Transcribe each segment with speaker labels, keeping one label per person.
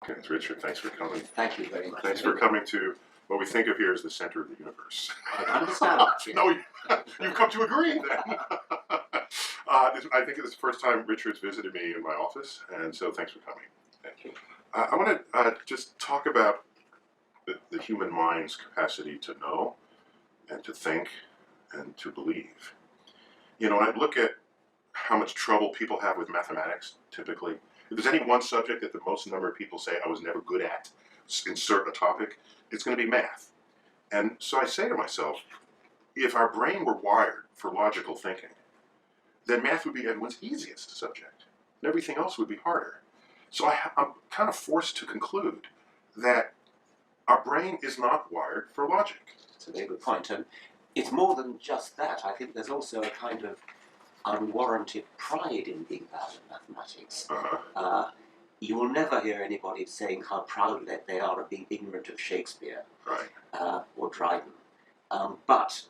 Speaker 1: It's Richard. Thanks for coming.
Speaker 2: Thank you very much.
Speaker 1: Thanks for coming to what we think of here as the center of the universe.
Speaker 2: I understand that. Yeah.
Speaker 1: No, you've come to agree then. I think it's the first time Richard's visited me in my office, and so thanks for coming.
Speaker 2: Thank you.
Speaker 1: I want to just talk about the human mind's capacity to know and to think and to believe. You know, I look at how much trouble people have with mathematics, typically. If there's any one subject that the most number of people say I was never good at, insert a topic, it's going to be math. And so I say to myself, if our brain were wired for logical thinking, then math would be everyone's easiest subject, and everything else would be harder. So I'm kind of forced to conclude that our brain is not wired for logic.
Speaker 2: That's a very good point. And it's more than just that. I think there's also a kind of unwarranted pride in being bad at mathematics. You will never hear anybody saying how proud they are of being ignorant of Shakespeare,
Speaker 1: Right.
Speaker 2: or Dryden. But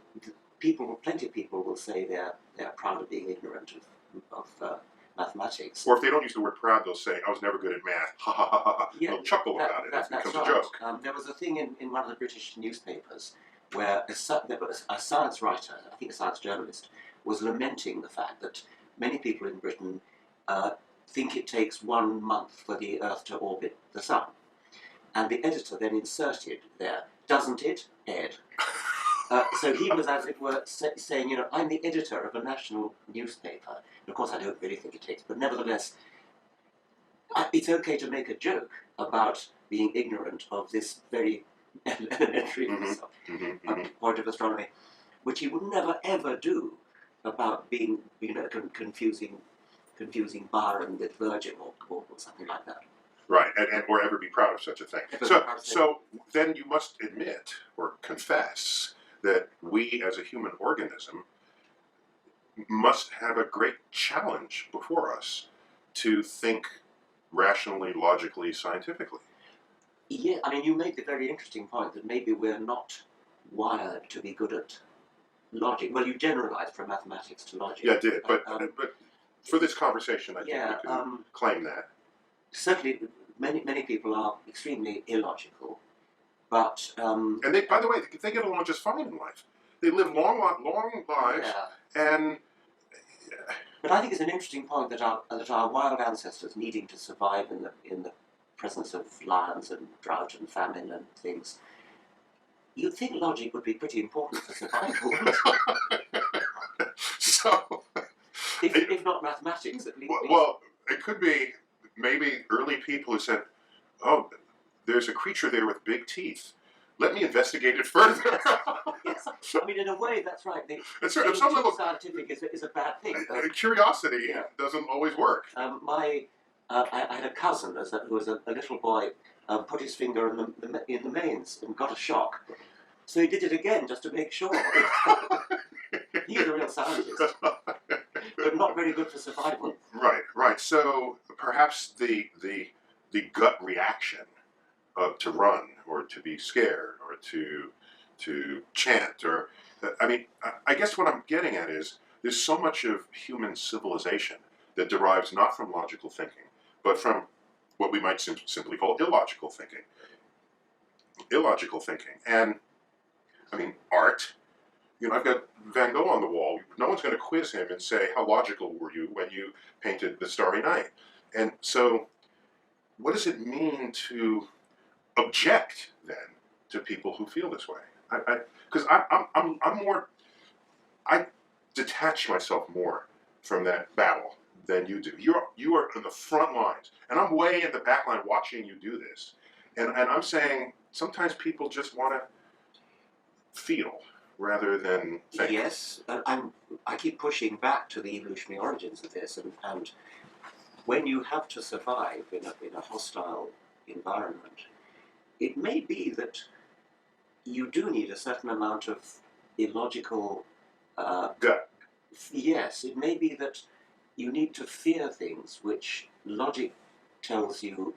Speaker 2: plenty of people will say they're proud of being ignorant of mathematics.
Speaker 1: Or if they don't use the word proud, they'll say, I was never good at math. Ha ha ha ha.
Speaker 2: Yeah,
Speaker 1: they'll chuckle about it. It becomes a joke.
Speaker 2: There was a thing in one of the British newspapers where there was a science writer, I think a science journalist, was lamenting the fact that many people in Britain think it takes 1 month for the Earth to orbit the Sun. And the editor then inserted there, doesn't it, Ed? So he was, as it were, saying, you know, I'm the editor of a national newspaper. And of course, I don't really think it takes, but nevertheless, it's okay to make a joke about being ignorant of this very elementary point of astronomy, which he would never ever do about being, you know, confusing Byron with Virgil or something like that.
Speaker 1: Right, or ever be proud of such a thing. So then you must admit or confess that we as a human organism must have a great challenge before us to think rationally, logically, scientifically.
Speaker 2: Yeah, I mean, you make the very interesting point that maybe we're not wired to be good at logic. Well, you generalized from mathematics to logic.
Speaker 1: Yeah, I did, but for this conversation, I think we can claim that.
Speaker 2: Certainly, many people are extremely illogical, but
Speaker 1: and they, by the way, they get along just fine in life. They live long lives, and.
Speaker 2: But I think it's an interesting point that our wild ancestors, needing to survive in the presence of lions and drought and famine and things, you'd think logic would be pretty important for survival.
Speaker 1: So,
Speaker 2: if not mathematics, at least.
Speaker 1: Well, it could be maybe early people who said, "Oh, there's a creature there with big teeth. Let me investigate it further."
Speaker 2: Yes, I mean, in a way, that's right.
Speaker 1: It's right. Some level
Speaker 2: scientific is a bad thing.
Speaker 1: Curiosity doesn't always work.
Speaker 2: I had a cousin who was a little boy, put his finger in the mains and got a shock. So he did it again just to make sure. He's a real scientist, but not very good for survival.
Speaker 1: Right. So perhaps the gut reaction to run or to be scared or to chant or, I mean, I guess what I'm getting at is there's so much of human civilization that derives not from logical thinking, but from what we might simply call illogical thinking. And, I mean, art. You know, I've got Van Gogh on the wall. No one's going to quiz him and say, how logical were you when you painted The Starry Night? And so, what does it mean to object, then, to people who feel this way? Because I detach myself more from that battle than you do. You are in the front lines, and I'm way in the back line watching you do this. And I'm saying, sometimes people just want to feel rather than think.
Speaker 2: Yes, I keep pushing back to the evolutionary origins of this, and when you have to survive in a hostile environment, it may be that you do need a certain amount of illogical
Speaker 1: gut.
Speaker 2: Yes, it may be that you need to fear things which logic tells you.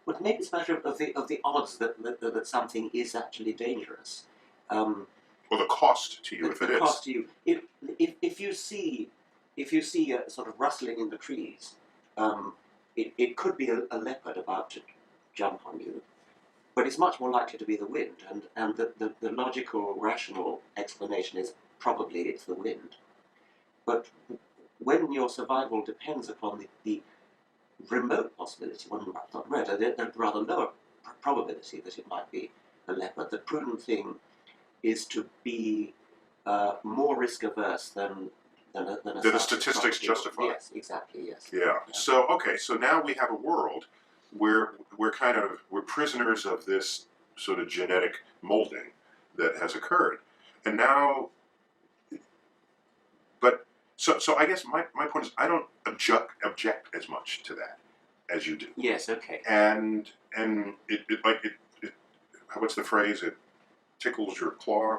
Speaker 2: But maybe it's a matter of the odds that something is actually dangerous.
Speaker 1: Or the cost to you if it is.
Speaker 2: The cost to you. If you see a sort of rustling in the trees, it could be a leopard about to jump on you, but it's much more likely to be the wind. And the logical, rational explanation is probably it's the wind. But when your survival depends upon the remote possibility, well, not remote, a rather lower probability that it might be a leopard, the prudent thing is to be more risk averse than
Speaker 1: the statistics justify.
Speaker 2: Yes, exactly. Yes.
Speaker 1: Yeah. So okay. So now we have a world where we're prisoners of this sort of genetic molding that has occurred, and now. But so I guess my point is I don't object as much to that as you do.
Speaker 2: Yes. Okay.
Speaker 1: And it what's the phrase? It tickles your craw,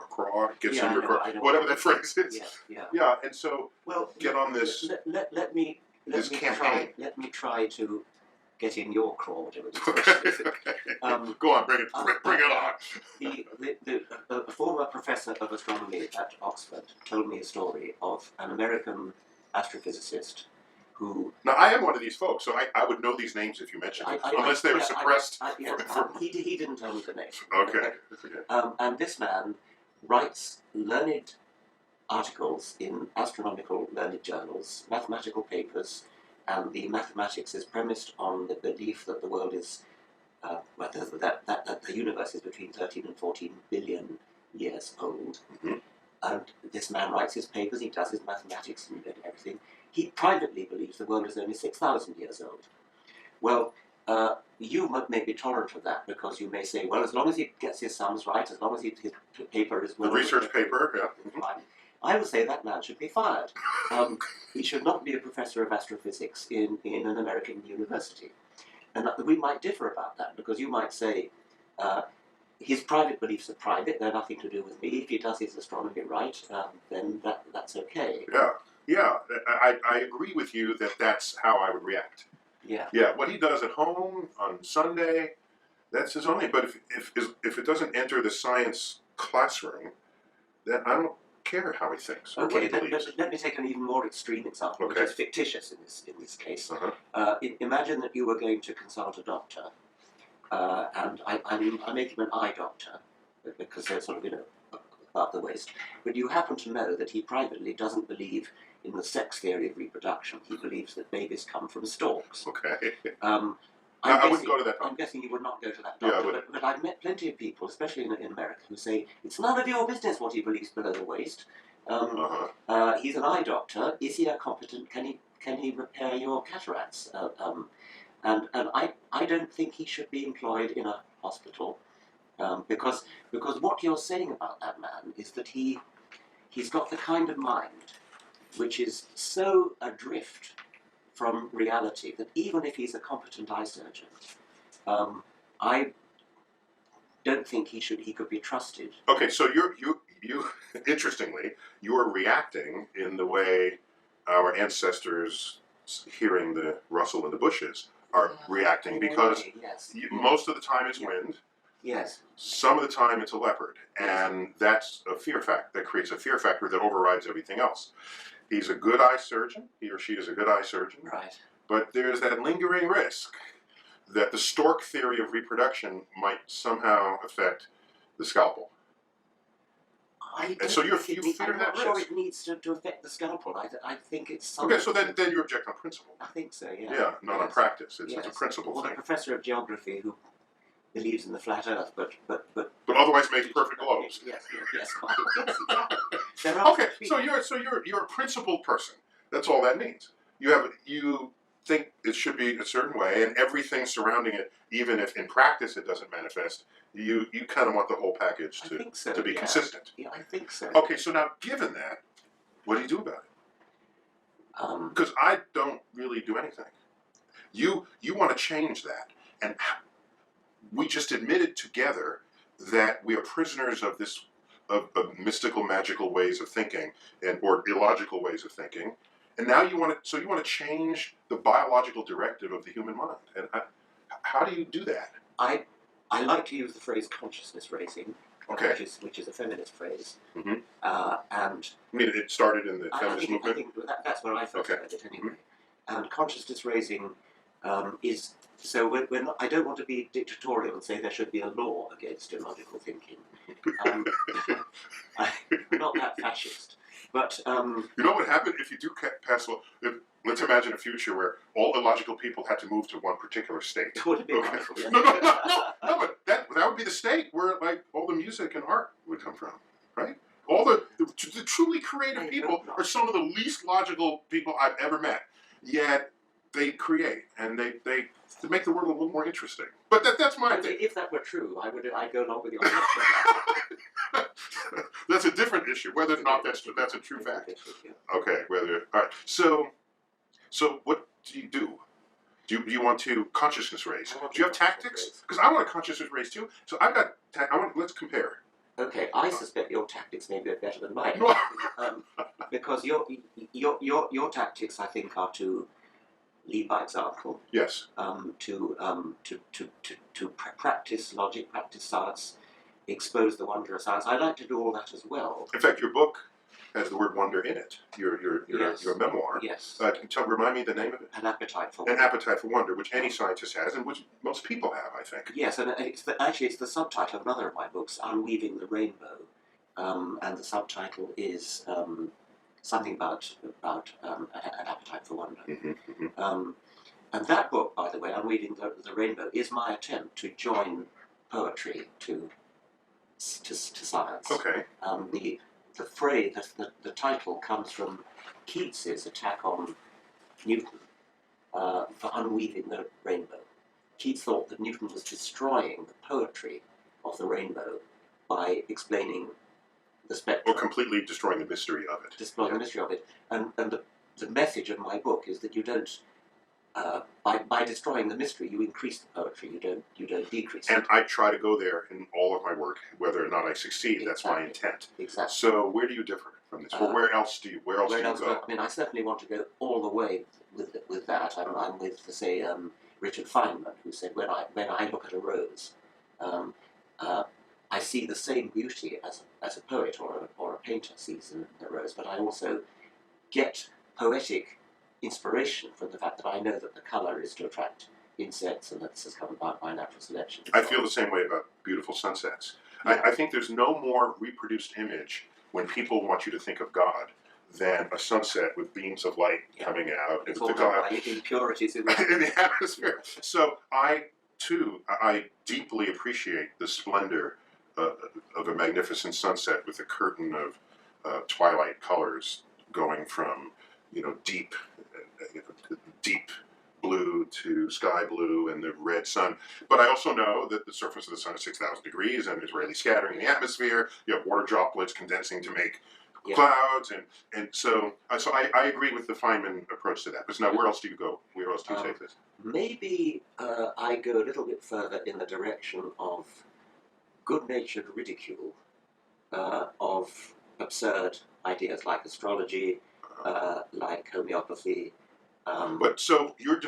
Speaker 1: gets in your craw, whatever that phrase is. Yeah, and so get on this.
Speaker 2: Let me try to get in your craw, whatever it is.
Speaker 1: Go on, bring it on.
Speaker 2: The former professor of astronomy at Oxford told me a story of an American astrophysicist who...
Speaker 1: Now, I am one of these folks, so I would know these names if you mentioned them, unless they were suppressed.
Speaker 2: He didn't tell me the name.
Speaker 1: Okay.
Speaker 2: And this man writes learned articles in astronomical learned journals, mathematical papers, and the mathematics is premised on the belief that the world is, that the universe is between 13 and 14 billion years old.
Speaker 1: Mm-hmm.
Speaker 2: And this man writes his papers, he does his mathematics and everything. He privately believes the world is only 6,000 years old. Well, you may be tolerant of that because you may say, well, as long as he gets his sums right, as long as his paper is well...
Speaker 1: The research paper, yeah.
Speaker 2: Mm-hmm. I would say that man should be fired. He should not be a professor of astrophysics in an American university. And we might differ about that because you might say, his private beliefs are private, they're nothing to do with me. If he does his astronomy right, then that's okay.
Speaker 1: Yeah, I agree with you that that's how I would react. Yeah, what he does at home on Sunday, that's his own thing. But if it doesn't enter the science classroom, then I don't care how he thinks or what he believes.
Speaker 2: Let me take an even more extreme example, which is fictitious in this case.
Speaker 1: Uh-huh.
Speaker 2: Imagine that you were going to consult a doctor, and I make him an eye doctor, because they're sort of, about the waist. But you happen to know that he privately doesn't believe in the sex theory of reproduction. He believes that babies come from storks.
Speaker 1: Okay.
Speaker 2: I
Speaker 1: wouldn't go to that doctor.
Speaker 2: I'm guessing you would not go to that doctor,
Speaker 1: Yeah,
Speaker 2: but I've met plenty of people, especially in America, who say, it's none of your business what he believes below the waist. He's an eye doctor. Is he a competent? Can he repair your cataracts? And I don't think he should be employed in a hospital, because what you're saying about that man is that he's got the kind of mind which is so adrift from reality that even if he's a competent eye surgeon, I don't think he could be trusted.
Speaker 1: Okay, so you interestingly, you are reacting in the way our ancestors, hearing the rustle in the bushes, are reacting, because most of the time it's wind.
Speaker 2: Yes.
Speaker 1: Some of the time it's a leopard, and that's a fear factor. That creates a fear factor that overrides everything else. He's a good eye surgeon. He or she is a good eye surgeon.
Speaker 2: Right.
Speaker 1: But there's that lingering risk that the stork theory of reproduction might somehow affect the scalpel. And so you fear
Speaker 2: I'm
Speaker 1: that
Speaker 2: not sure
Speaker 1: risk.
Speaker 2: it needs to affect the scalpel. I think it's something...
Speaker 1: Okay, so then you object on principle.
Speaker 2: I think so, yeah.
Speaker 1: Yeah, not on practice. It's a principle
Speaker 2: Or
Speaker 1: thing.
Speaker 2: the professor of geography who believes in the flat Earth, but
Speaker 1: otherwise makes perfect globes.
Speaker 2: Yes, exactly.
Speaker 1: Okay, so you're a principled person. That's all that means. You think it should be a certain way, and everything surrounding it, even if in practice it doesn't manifest, you kind of want the whole package to be consistent.
Speaker 2: Yeah, I think so.
Speaker 1: Okay, so now given that, what do you do about it? Because I don't really do anything. You want to change that, and we just admitted together that we are prisoners of this of mystical, magical ways of thinking or illogical ways of thinking, and now you want to change the biological directive of the human mind. And how do you do that?
Speaker 2: I like to use the phrase consciousness raising,
Speaker 1: okay,
Speaker 2: which is a feminist phrase.
Speaker 1: Mm-hmm.
Speaker 2: And
Speaker 1: I mean, it started in the feminist movement.
Speaker 2: I think that's where I first heard it anyway. And consciousness raising is so we're not, I don't want to be dictatorial and say there should be a law against illogical thinking. I'm not that fascist, but
Speaker 1: You know what happened if you do pass law? Let's imagine a future where all illogical people had to move to one particular state.
Speaker 2: it would be wonderful. Yes.
Speaker 1: No, but that would be the state where like all the music and art would come from, right? All the truly creative people are some of the least logical people I've ever met. Yet they create and they make the world a little more interesting. But that's my thing.
Speaker 2: If that were true, I'd go along with your
Speaker 1: That's a different issue. Whether or not that's a true fact. Okay. Whether all right. So what do you do? Do you want to consciousness raise? Do you have tactics? Because I want a consciousness raise too. So I've got. Let's compare.
Speaker 2: Okay, I suspect your tactics may be better than mine, because your tactics, I think, are to lead by example.
Speaker 1: Yes.
Speaker 2: To practice logic, practice science, expose the wonder of science. I like to do all that as well.
Speaker 1: In fact, your book has the word wonder in it. Your memoir.
Speaker 2: Yes.
Speaker 1: Remind me the name of it.
Speaker 2: An appetite for
Speaker 1: wonder. An appetite for wonder, which any scientist has, and which most people have, I think.
Speaker 2: Yes, and it's the subtitle of another of my books, Unweaving the Rainbow, and the subtitle is something about an appetite for wonder.
Speaker 1: Mm-hmm, mm-hmm.
Speaker 2: And that book, by the way, Unweaving the Rainbow, is my attempt to join poetry to science.
Speaker 1: Okay.
Speaker 2: The phrase, the title comes from Keats's attack on Newton for unweaving the rainbow. Keats thought that Newton was destroying the poetry of the rainbow by explaining the spectrum.
Speaker 1: Or completely destroying the mystery of it.
Speaker 2: Destroying the mystery of it. And the message of my book is that you don't, by destroying the mystery, you increase the poetry, you don't decrease it.
Speaker 1: And I try to go there in all of my work, whether or not I succeed. Exactly. That's my intent.
Speaker 2: Exactly.
Speaker 1: So where do you differ from this? Well, where else do you go?
Speaker 2: I mean, I certainly want to go all the way with that. I'm with, say, Richard Feynman, who said, when I look at a rose, I see the same beauty as a poet or a painter sees in a rose, but I also get poetic inspiration from the fact that I know that the colour is to attract insects and that this has come about by natural selection.
Speaker 1: I feel the same way about beautiful sunsets. Yeah. I think there's no more reproduced image when people want you to think of God than a sunset with beams of light coming out.
Speaker 2: It's all about impurities in
Speaker 1: the atmosphere. So I deeply appreciate the splendor of a magnificent sunset with a curtain of twilight colors going from deep blue to sky blue and the red sun. But I also know that the surface of the sun is 6,000 degrees and there's rarely scattering in the atmosphere. You have water droplets condensing to make clouds, and so I agree with the Feynman approach to that. But now, where else do you go? Where else do you take this?
Speaker 2: Maybe I go a little bit further in the direction of good-natured ridicule of absurd ideas like astrology, like homeopathy.
Speaker 1: But so you're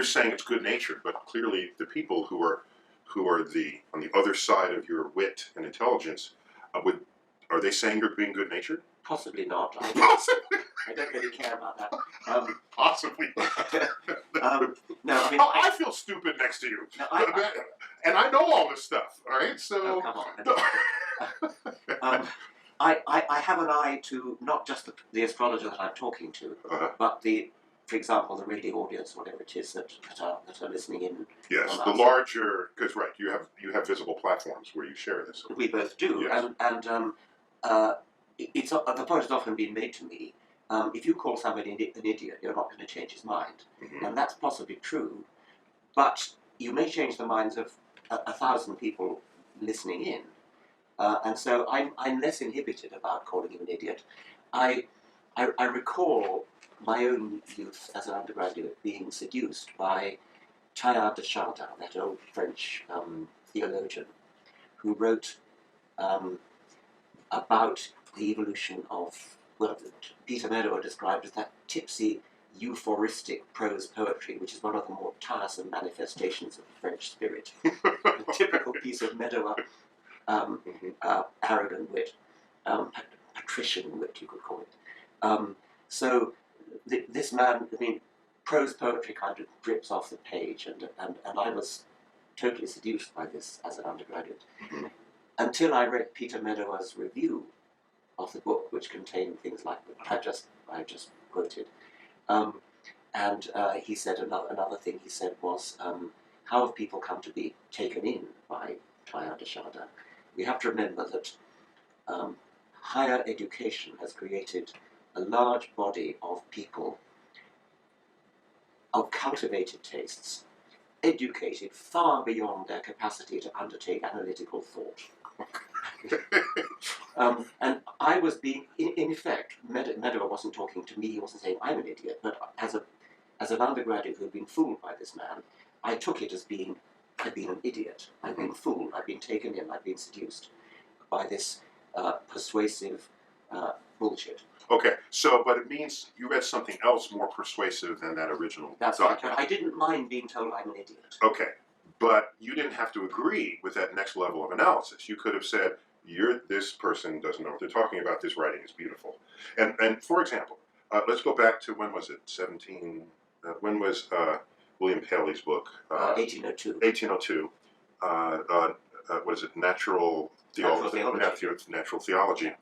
Speaker 1: saying it's good-natured, but clearly the people who are on the other side of your wit and intelligence are they saying you're being good-natured?
Speaker 2: Possibly not. I don't really care about that.
Speaker 1: Possibly.
Speaker 2: No, I mean,
Speaker 1: I feel stupid next to you, and I know all this stuff. All right, so
Speaker 2: come on. I have an eye to not just the astrologer that I'm talking to, but for example, the radio audience, whatever it is that are listening in.
Speaker 1: Yes, the larger, because you have visible platforms where you share this.
Speaker 2: We both do, yes. And the point has often been made to me. If you call somebody an idiot, you're not going to change his mind, and that's possibly true. But you may change the minds of 1,000 people listening in. And so I'm less inhibited about calling him an idiot. I recall my own youth as an undergraduate being seduced by Teilhard de Chardin, that old French theologian, who wrote about the evolution of, Peter Meadower described as that tipsy, euphoristic prose poetry, which is one of the more tiresome manifestations of the French spirit. A typical piece of Meadower. Arrogant wit, patrician wit, you could call it. So this man, I mean, prose poetry kind of drips off the page, and I was totally seduced by this as an undergraduate,
Speaker 1: Mhm.
Speaker 2: until I read Peter Medawar's review of the book, which contained things like what I just quoted. And he said another thing he said was, how have people come to be taken in by Teilhard de Chardin? We have to remember that higher education has created a large body of people of cultivated tastes, educated far beyond their capacity to undertake analytical thought. And I was being, in effect, Medawar wasn't talking to me, he wasn't saying I'm an idiot, but as an undergraduate who had been fooled by this man, I took it as being, I've been an idiot, I've been fooled, I've been taken in, I've been seduced by this persuasive bullshit.
Speaker 1: Okay, so, but it means you read something else more persuasive than that original
Speaker 2: That's right,
Speaker 1: document.
Speaker 2: but I didn't mind being told I'm an idiot.
Speaker 1: Okay, but you didn't have to agree with that next level of analysis. You could have said, this person doesn't know what they're talking about, this writing is beautiful. And for example, let's go back to, when was it, when was William Paley's book?
Speaker 2: 1802.
Speaker 1: 1802. What is it, Natural Theology.
Speaker 2: Yeah.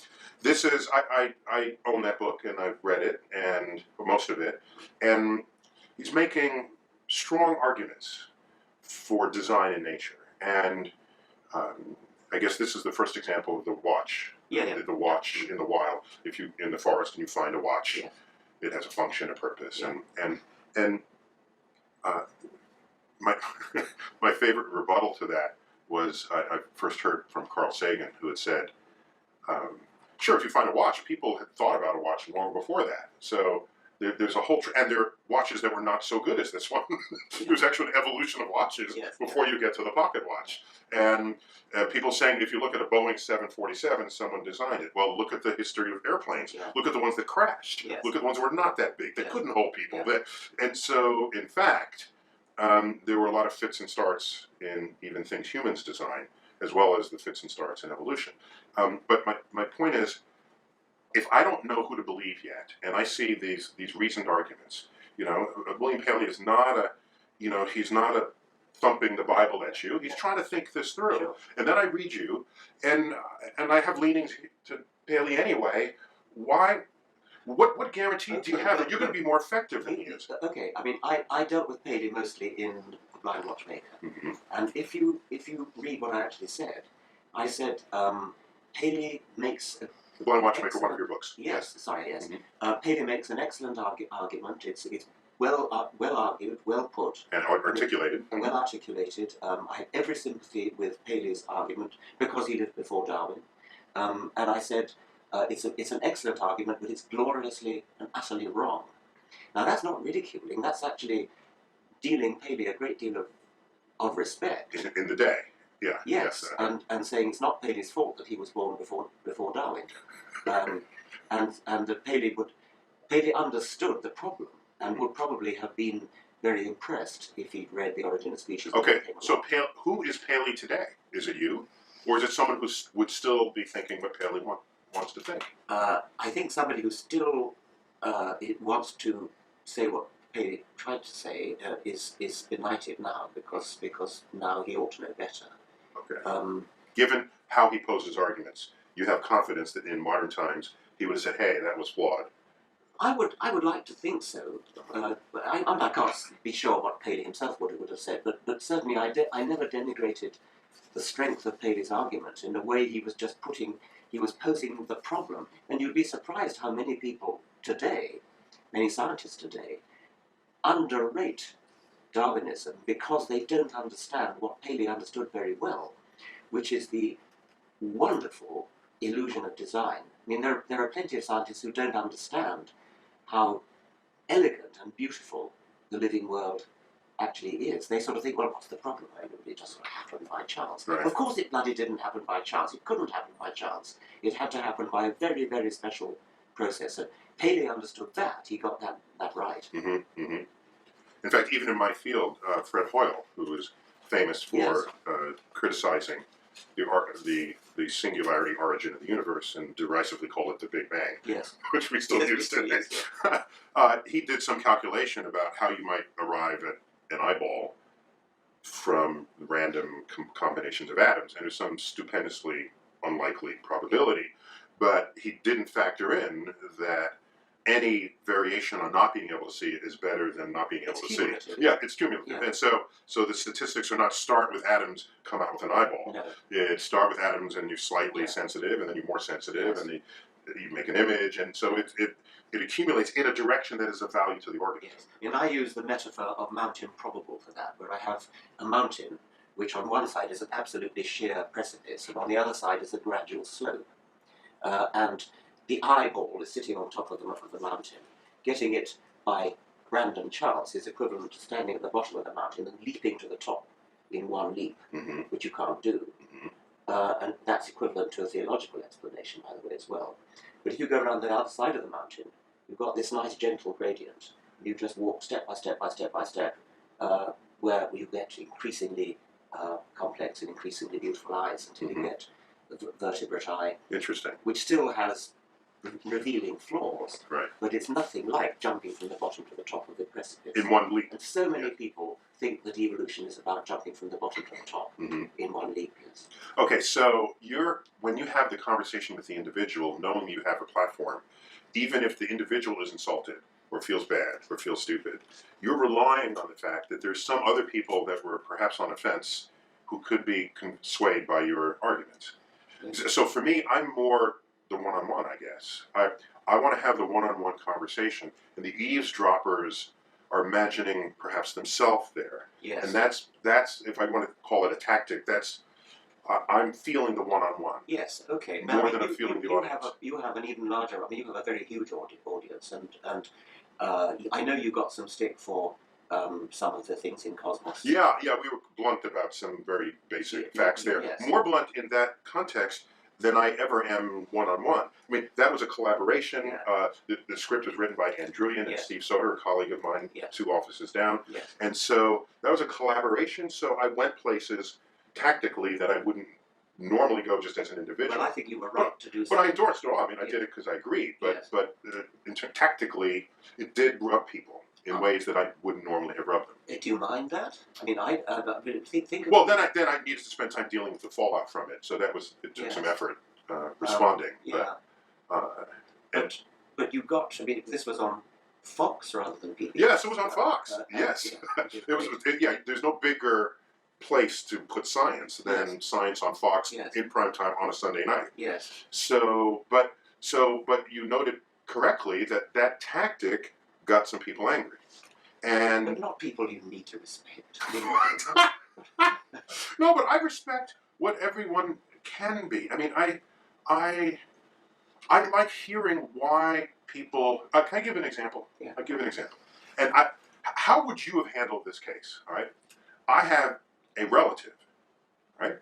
Speaker 1: This is, I own that book, and I've read it, and most of it, and he's making strong arguments for design in nature. And I guess this is the first example of the watch.
Speaker 2: Yeah.
Speaker 1: The watch in the wild. If you in the forest and you find a watch,
Speaker 2: Yeah.
Speaker 1: it has a function, a purpose,
Speaker 2: Yeah.
Speaker 1: and my my favorite rebuttal to that was, I first heard from Carl Sagan, who had said, sure, if you find a watch, people had thought about a watch long before that. So there's a whole, and there are watches that were not so good as this one. There's actually an evolution of watches before you get to the pocket watch. And people saying, if you look at a Boeing 747, someone designed it. Well, look at the history of airplanes.
Speaker 2: Yeah.
Speaker 1: Look at the ones that crashed.
Speaker 2: Yes.
Speaker 1: Look at the ones that were not that big. They
Speaker 2: Yes.
Speaker 1: couldn't hold people.
Speaker 2: Yeah.
Speaker 1: And so, in fact, there were a lot of fits and starts in even things humans design, as well as the fits and starts in evolution. But my point is, if I don't know who to believe yet, and I see these reasoned arguments, William Paley is not he's not thumping the Bible at you. He's trying to think this through.
Speaker 2: Sure. And
Speaker 1: And then I read you, and I have leanings to Paley anyway. Why? What guarantee do you have that you're going to be more effective than he is?
Speaker 2: Okay, I mean, I dealt with Paley mostly in The Blind Watchmaker.
Speaker 1: Mm-hmm.
Speaker 2: And if you read what I actually said, I said Paley makes a
Speaker 1: The Blind Watchmaker,
Speaker 2: excellent,
Speaker 1: one of your books.
Speaker 2: Yes.
Speaker 1: Mm-hmm.
Speaker 2: Paley makes an excellent argument. It's well argued, well put,
Speaker 1: And articulated.
Speaker 2: and well articulated. I have every sympathy with Paley's argument because he lived before Darwin. And I said, it's an excellent argument, but it's gloriously and utterly wrong. Now that's not ridiculing. That's actually dealing Paley a great deal of respect.
Speaker 1: In the day. Yeah.
Speaker 2: Yes, and saying it's not Paley's fault that he was born before Darwin, and that Paley understood the problem and would probably have been very impressed if he'd read The Origin of Species.
Speaker 1: Okay, so who is Paley today? Is it you? Or is it someone who would still be thinking what Paley wants to think?
Speaker 2: I think somebody who still wants to say what Paley tried to say is benighted now because now he ought to know better.
Speaker 1: Okay. Given how he poses arguments, you have confidence that in modern times he would have said, "Hey, that was flawed."
Speaker 2: I would like to think so. But I can't be sure what Paley himself would have said. But certainly I never denigrated the strength of Paley's argument in the way he was just posing the problem. And you'd be surprised how many people today, many scientists today, underrate Darwinism because they don't understand what Paley understood very well, which is the wonderful illusion of design. I mean, there are plenty of scientists who don't understand how elegant and beautiful the living world actually is. They sort of think, well, what's the problem? It just sort of happened by chance.
Speaker 1: Right.
Speaker 2: Of course it bloody didn't happen by chance. It couldn't happen by chance. It had to happen by a very, very special process. And Paley understood that. He got that right.
Speaker 1: Mm-hmm, mm-hmm. In fact, even in my field, Fred Hoyle, who is famous for criticizing the the singularity origin of the universe and derisively call it the Big Bang,
Speaker 2: Yes.
Speaker 1: which we still
Speaker 2: Yes,
Speaker 1: use
Speaker 2: we still
Speaker 1: today.
Speaker 2: use,
Speaker 1: He did some calculation about how you might arrive at an eyeball from random combinations of atoms, and there's some stupendously unlikely probability. But he didn't factor in that any variation on not being able to see it is better than not being able to see it. Yeah, it's cumulative.
Speaker 2: Yeah.
Speaker 1: And so the statistics are not start with atoms, come out with an eyeball.
Speaker 2: No.
Speaker 1: It start with atoms and you're slightly
Speaker 2: Yeah.
Speaker 1: sensitive, and then you're more sensitive,
Speaker 2: Yes.
Speaker 1: and you make an image, and so it accumulates in a direction that is of value to the organism.
Speaker 2: Yes. And I use the metaphor of mountain probable for that, where I have a mountain which on one side is an absolutely sheer precipice, and on the other side is a gradual slope. And the eyeball is sitting on top of the mountain. Getting it by random chance is equivalent to standing at the bottom of the mountain and leaping to the top in one leap,
Speaker 1: Mm-hmm.
Speaker 2: which you can't do.
Speaker 1: Mm-hmm.
Speaker 2: And that's equivalent to a theological explanation, by the way, as well. But if you go around the other side of the mountain, you've got this nice gentle gradient. You just walk step by step by step by step, where you get increasingly complex and increasingly beautiful eyes until
Speaker 1: Mm-hmm.
Speaker 2: you get the vertebrate eye,
Speaker 1: Interesting.
Speaker 2: which still has revealing flaws,
Speaker 1: Right.
Speaker 2: but it's nothing like jumping from the bottom to the top of the precipice.
Speaker 1: In one leap.
Speaker 2: And so many people think that evolution is about jumping from the bottom to the top
Speaker 1: Mm-hmm.
Speaker 2: in one leap. Yes.
Speaker 1: Okay, so when you have the conversation with the individual, knowing you have a platform, even if the individual is insulted or feels bad or feels stupid, you're relying on the fact that there's some other people that were perhaps on the fence who could be swayed by your arguments.
Speaker 2: Yes.
Speaker 1: So for me, I'm more the one-on-one, I guess. I want to have the one-on-one conversation, and the eavesdroppers are imagining perhaps themselves there.
Speaker 2: Yes.
Speaker 1: And that's if I want to call it a tactic, I'm feeling the one-on-one.
Speaker 2: Yes, okay.
Speaker 1: More than I'm feeling the audience.
Speaker 2: You have an even larger, you have a very huge audience, and I know you got some stick for some of the things in Cosmos.
Speaker 1: Yeah, we were blunt about some very basic facts there.
Speaker 2: Yes.
Speaker 1: More blunt in that context than I ever am one-on-one. I mean, that was a collaboration.
Speaker 2: Yeah.
Speaker 1: The script was written by Ann Druyan and
Speaker 2: Yes.
Speaker 1: Steve Soder, a colleague of mine,
Speaker 2: Yes.
Speaker 1: 2 offices down.
Speaker 2: Yes.
Speaker 1: And so that was a collaboration, so I went places tactically that I wouldn't normally go just as an individual.
Speaker 2: Well, I think you were right to do so.
Speaker 1: But I endorsed it all. I mean, I
Speaker 2: Yes.
Speaker 1: did it because I agreed. But
Speaker 2: Yes.
Speaker 1: tactically, it did rub people in ways that I wouldn't normally have rubbed them.
Speaker 2: Do you mind that? I mean, think of
Speaker 1: Well, then I needed to spend time dealing with the fallout from it. So it took
Speaker 2: Yes.
Speaker 1: some effort responding.
Speaker 2: Yeah. But you got, this was on Fox rather than PBS.
Speaker 1: Yes, it was on Fox. Yes.
Speaker 2: Yeah.
Speaker 1: There's no bigger place to put science than science on Fox
Speaker 2: Yes.
Speaker 1: in prime time on a Sunday night.
Speaker 2: Yes.
Speaker 1: But you noted correctly that tactic got some people angry. And
Speaker 2: But not people you need to respect.
Speaker 1: no, but I respect what everyone can be. I mean, I like hearing why people. Can I give an example?
Speaker 2: Yeah.
Speaker 1: I'll give an example. And how would you have handled this case? All right, I have a relative, right,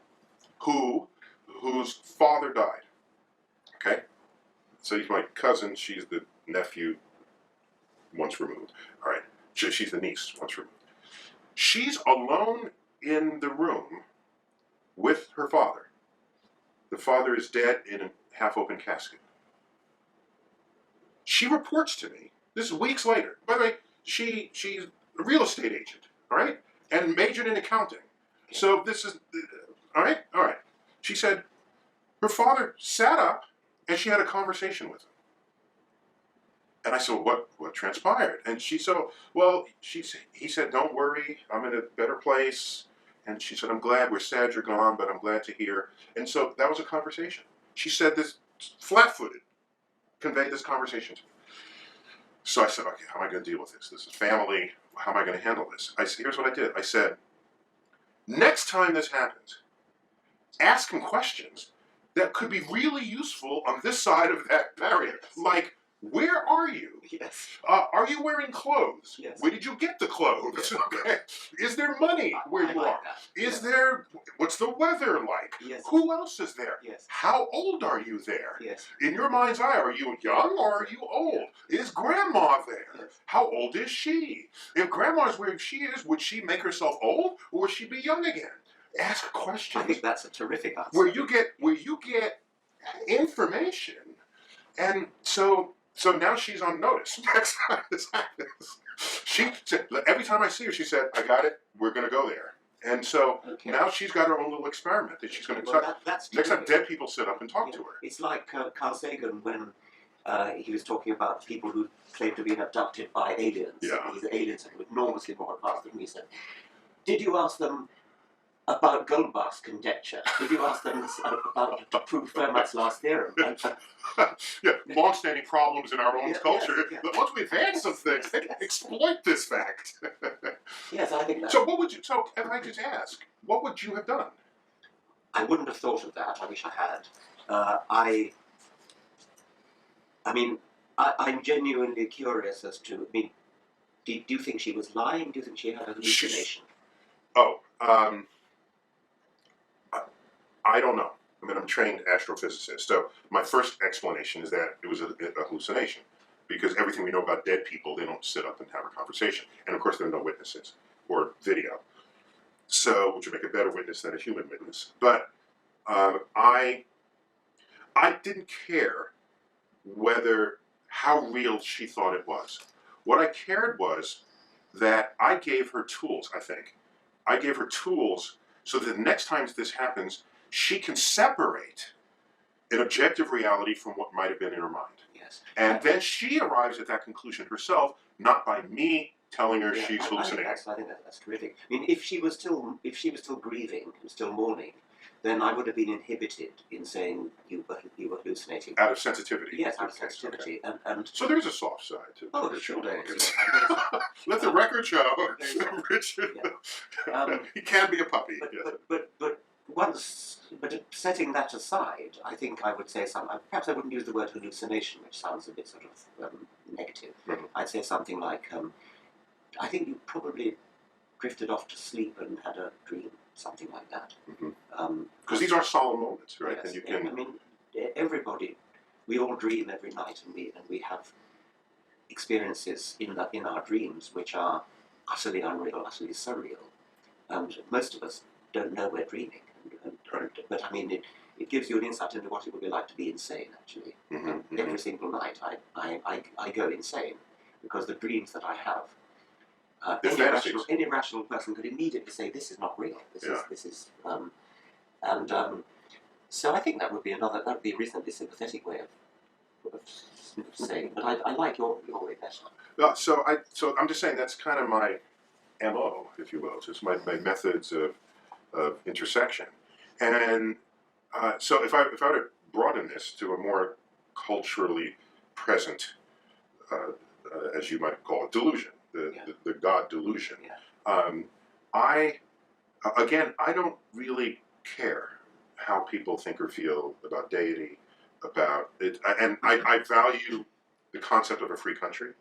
Speaker 1: whose father died. Okay, so he's my cousin. She's the nephew once removed. All right, she's the niece once removed. She's alone in the room with her father. The father is dead in a half-open casket. She reports to me, this is weeks later. By the way, she's a real estate agent, all right? And majored in accounting. So this is, all right? She said her father sat up and she had a conversation with him. And I said, what transpired? And she said, he said, don't worry, I'm in a better place. And she said, I'm glad, we're sad you're gone, but I'm glad to hear. And so that was a conversation. She said this flat-footed, conveyed this conversation to me. So I said, okay, how am I going to deal with this? This is family. How am I going to handle this? I said, here's what I did. I said, next time this happens, ask him questions that could be really useful on this side of that barrier. Like, where are you?
Speaker 2: Yes.
Speaker 1: Are you wearing clothes?
Speaker 2: Yes.
Speaker 1: Where did you get the clothes?
Speaker 2: Yes.
Speaker 1: Okay. Is there money where
Speaker 2: I
Speaker 1: you
Speaker 2: like
Speaker 1: are?
Speaker 2: that.
Speaker 1: Is there? What's the weather like?
Speaker 2: Yes.
Speaker 1: Who else is there?
Speaker 2: Yes.
Speaker 1: How old are you there?
Speaker 2: Yes.
Speaker 1: In your mind's eye, are you young or are you old? Is grandma there?
Speaker 2: Yes.
Speaker 1: How old is she? If grandma's where she is, would she make herself old or would she be young again? ask
Speaker 2: I
Speaker 1: questions
Speaker 2: think that's a terrific answer.
Speaker 1: where you get information, and so now she's on notice. Next time this happens, she said, every time I see her, she said, "I got it. We're going to go there." And so
Speaker 2: Okay.
Speaker 1: now she's got her own little experiment that she's going to
Speaker 2: Well, that's
Speaker 1: next time
Speaker 2: terrific.
Speaker 1: dead people sit up and talk to her.
Speaker 2: It's like Carl Sagan when he was talking about people who claim to be abducted by aliens.
Speaker 1: Yeah.
Speaker 2: These aliens are enormously more advanced than we said. Did you ask them about Goldbach's conjecture? Did you ask them about to prove Fermat's last theorem?
Speaker 1: Yeah, long-standing problems in our own
Speaker 2: Yeah,
Speaker 1: culture.
Speaker 2: yeah.
Speaker 1: But once we advance some things, they can exploit this fact.
Speaker 2: Yes, I think that.
Speaker 1: So what would you? So if I just ask, what would you have done?
Speaker 2: I wouldn't have thought of that. I wish I had. I mean, I'm genuinely curious as to. I mean, do you think she was lying? Do you think she had a hallucination?
Speaker 1: Oh, I don't know. I mean, I'm a trained astrophysicist, so my first explanation is that it was a hallucination, because everything we know about dead people, they don't sit up and have a conversation, and of course there are no witnesses or video, so which would make a better witness than a human witness. But I didn't care how real she thought it was. What I cared was that I gave her tools. I gave her tools so that the next time this happens, she can separate an objective reality from what might have been in her mind.
Speaker 2: Yes.
Speaker 1: And then she arrives at that conclusion herself, not by me telling her she's hallucinating.
Speaker 2: I think that's terrific. I mean, if she was still grieving and still mourning, then I would have been inhibited in saying you were hallucinating.
Speaker 1: Out of sensitivity.
Speaker 2: Yes, out of sensitivity.
Speaker 1: Okay.
Speaker 2: And
Speaker 1: so there's a soft side to it.
Speaker 2: Oh, sure there is.
Speaker 1: Let the record show, Richard.
Speaker 2: Yeah.
Speaker 1: He can be a puppy.
Speaker 2: But setting that aside, I think I would say something. Perhaps I wouldn't use the word hallucination, which sounds a bit sort of negative.
Speaker 1: Mm-hmm.
Speaker 2: I'd say something like, I think you probably drifted off to sleep and had a dream, something like that.
Speaker 1: Because these are solemn moments, right?
Speaker 2: Yes,
Speaker 1: and you can.
Speaker 2: I mean, everybody, we all dream every night, and we have experiences in our dreams which are utterly unreal, utterly surreal, and most of us don't know we're dreaming. But I mean, it gives you an insight into what it would be like to be insane. Actually, every single night I go insane because the dreams that I have. Any rational person could immediately say this is not real. This is so I think that would be a reasonably sympathetic way of saying. But I like your way better.
Speaker 1: So I'm just saying that's kind of my MO, if you will, just my methods of intersection. And so if I were to broaden this to a more culturally present, as you might call it, delusion, the God delusion, I don't really care how people think or feel about deity, about it, and I value the concept of a free country.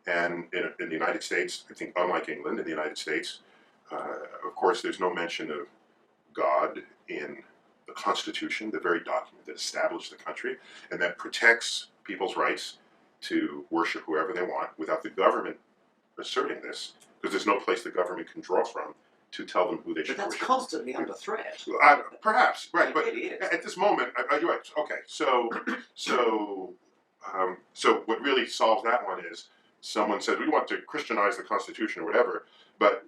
Speaker 1: And in the United States, I think unlike England, in the United States, of course, there's no mention of God in the Constitution, the very document that established the country and that protects people's rights to worship whoever they want without the government asserting this, because there's no place the government can draw from to tell them who they should
Speaker 2: worship. But that's constantly under threat.
Speaker 1: Perhaps, right. But
Speaker 2: really is.
Speaker 1: At this moment, you're right. Okay, so what really solves that one is someone says, we want to Christianize the Constitution or whatever, but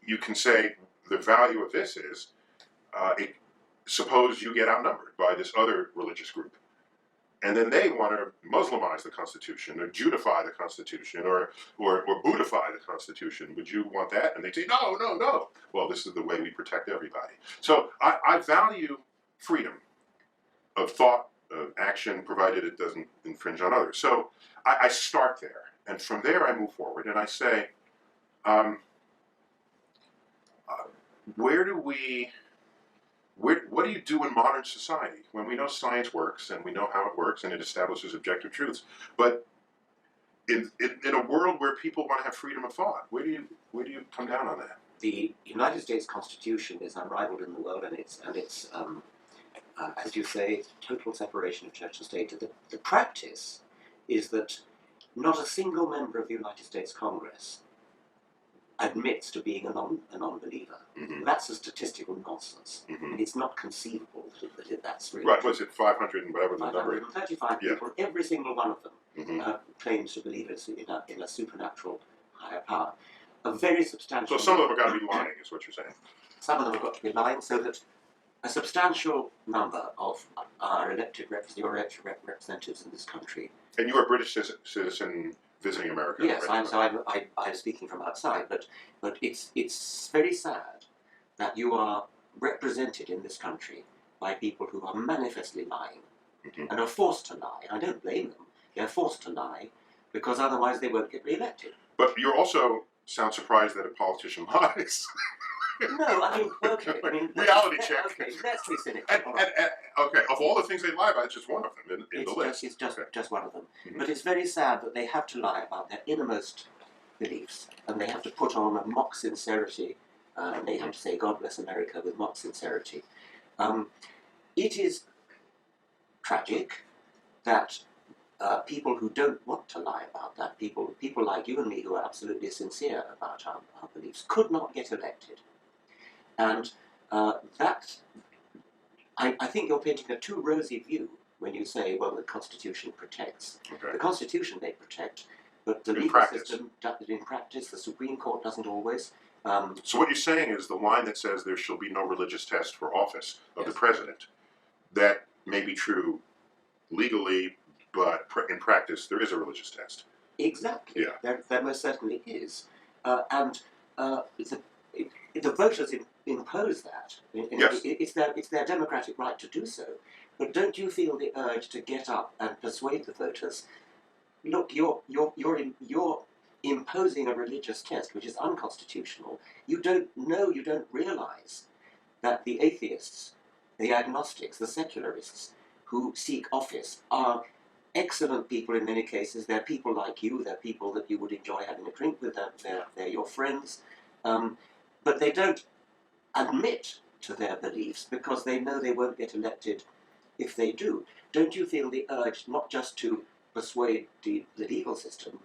Speaker 1: you can say the value of this is, suppose you get outnumbered by this other religious group, and then they want to Muslimize the Constitution or Judify the Constitution or Buddhify the Constitution. Would you want that? And they say, no. Well, this is the way we protect everybody. So I value freedom of thought, of action, provided it doesn't infringe on others. So I start there, and from there I move forward, and I say, what do you do in modern society when we know science works and we know how it works and it establishes objective truths? But in a world where people want to have freedom of thought, where do you come down on that?
Speaker 2: The United States Constitution is unrivaled in the world, and it's as you say, total separation of church and state. The practice is that not a single member of the United States Congress admits to being a non-believer.
Speaker 1: Mm-hmm.
Speaker 2: That's a statistical nonsense.
Speaker 1: Mm-hmm.
Speaker 2: And it's not conceivable that's really
Speaker 1: Right, was it 500 and whatever the number is?
Speaker 2: 535
Speaker 1: Yeah.
Speaker 2: people, every single one of them
Speaker 1: Mm-hmm.
Speaker 2: claims to believe in a supernatural higher power. A very substantial.
Speaker 1: So some of them have got to be lying, is what you're saying.
Speaker 2: Some of them have got to be lying, so that a substantial number of our elected representatives in this country.
Speaker 1: And you're a British citizen visiting America.
Speaker 2: Yes,
Speaker 1: right?
Speaker 2: I'm speaking from outside, but it's very sad that you are represented in this country by people who are manifestly lying
Speaker 1: Mm-hmm.
Speaker 2: and are forced to lie. I don't blame them. They're forced to lie because otherwise they won't get re-elected.
Speaker 1: But you also sound surprised that a politician lies.
Speaker 2: No, I mean, okay. I mean,
Speaker 1: Reality check.
Speaker 2: Okay, let's be cynical.
Speaker 1: Okay, of all the things they lie about, it's just one of them in the list.
Speaker 2: It's just one of them.
Speaker 1: Mm-hmm.
Speaker 2: But it's very sad that they have to lie about their innermost beliefs, and they have to put on a mock sincerity, and they have to say, God bless America, with mock sincerity. It is tragic that people who don't want to lie about that, people like you and me who are absolutely sincere about our beliefs, could not get elected. And I think you're painting a too rosy view when you say, well, the Constitution protects.
Speaker 1: Okay.
Speaker 2: The Constitution may protect, but the legal system, in practice, the Supreme Court doesn't always.
Speaker 1: So what you're saying is the line that says there shall be no religious test for office of
Speaker 2: Yes.
Speaker 1: the president, that may be true legally, but in practice there is a religious test.
Speaker 2: Exactly.
Speaker 1: Yeah.
Speaker 2: There most certainly is. And the voters impose that.
Speaker 1: Yes.
Speaker 2: It's their democratic right to do so. But don't you feel the urge to get up and persuade the voters? Look, you're imposing a religious test which is unconstitutional. You don't realise that the atheists, the agnostics, the secularists who seek office are excellent people in many cases. They're people like you. They're people that you would enjoy having a drink with. They're your friends. But they don't admit to their beliefs because they know they won't get elected if they do. Don't you feel the urge not just to persuade the legal system,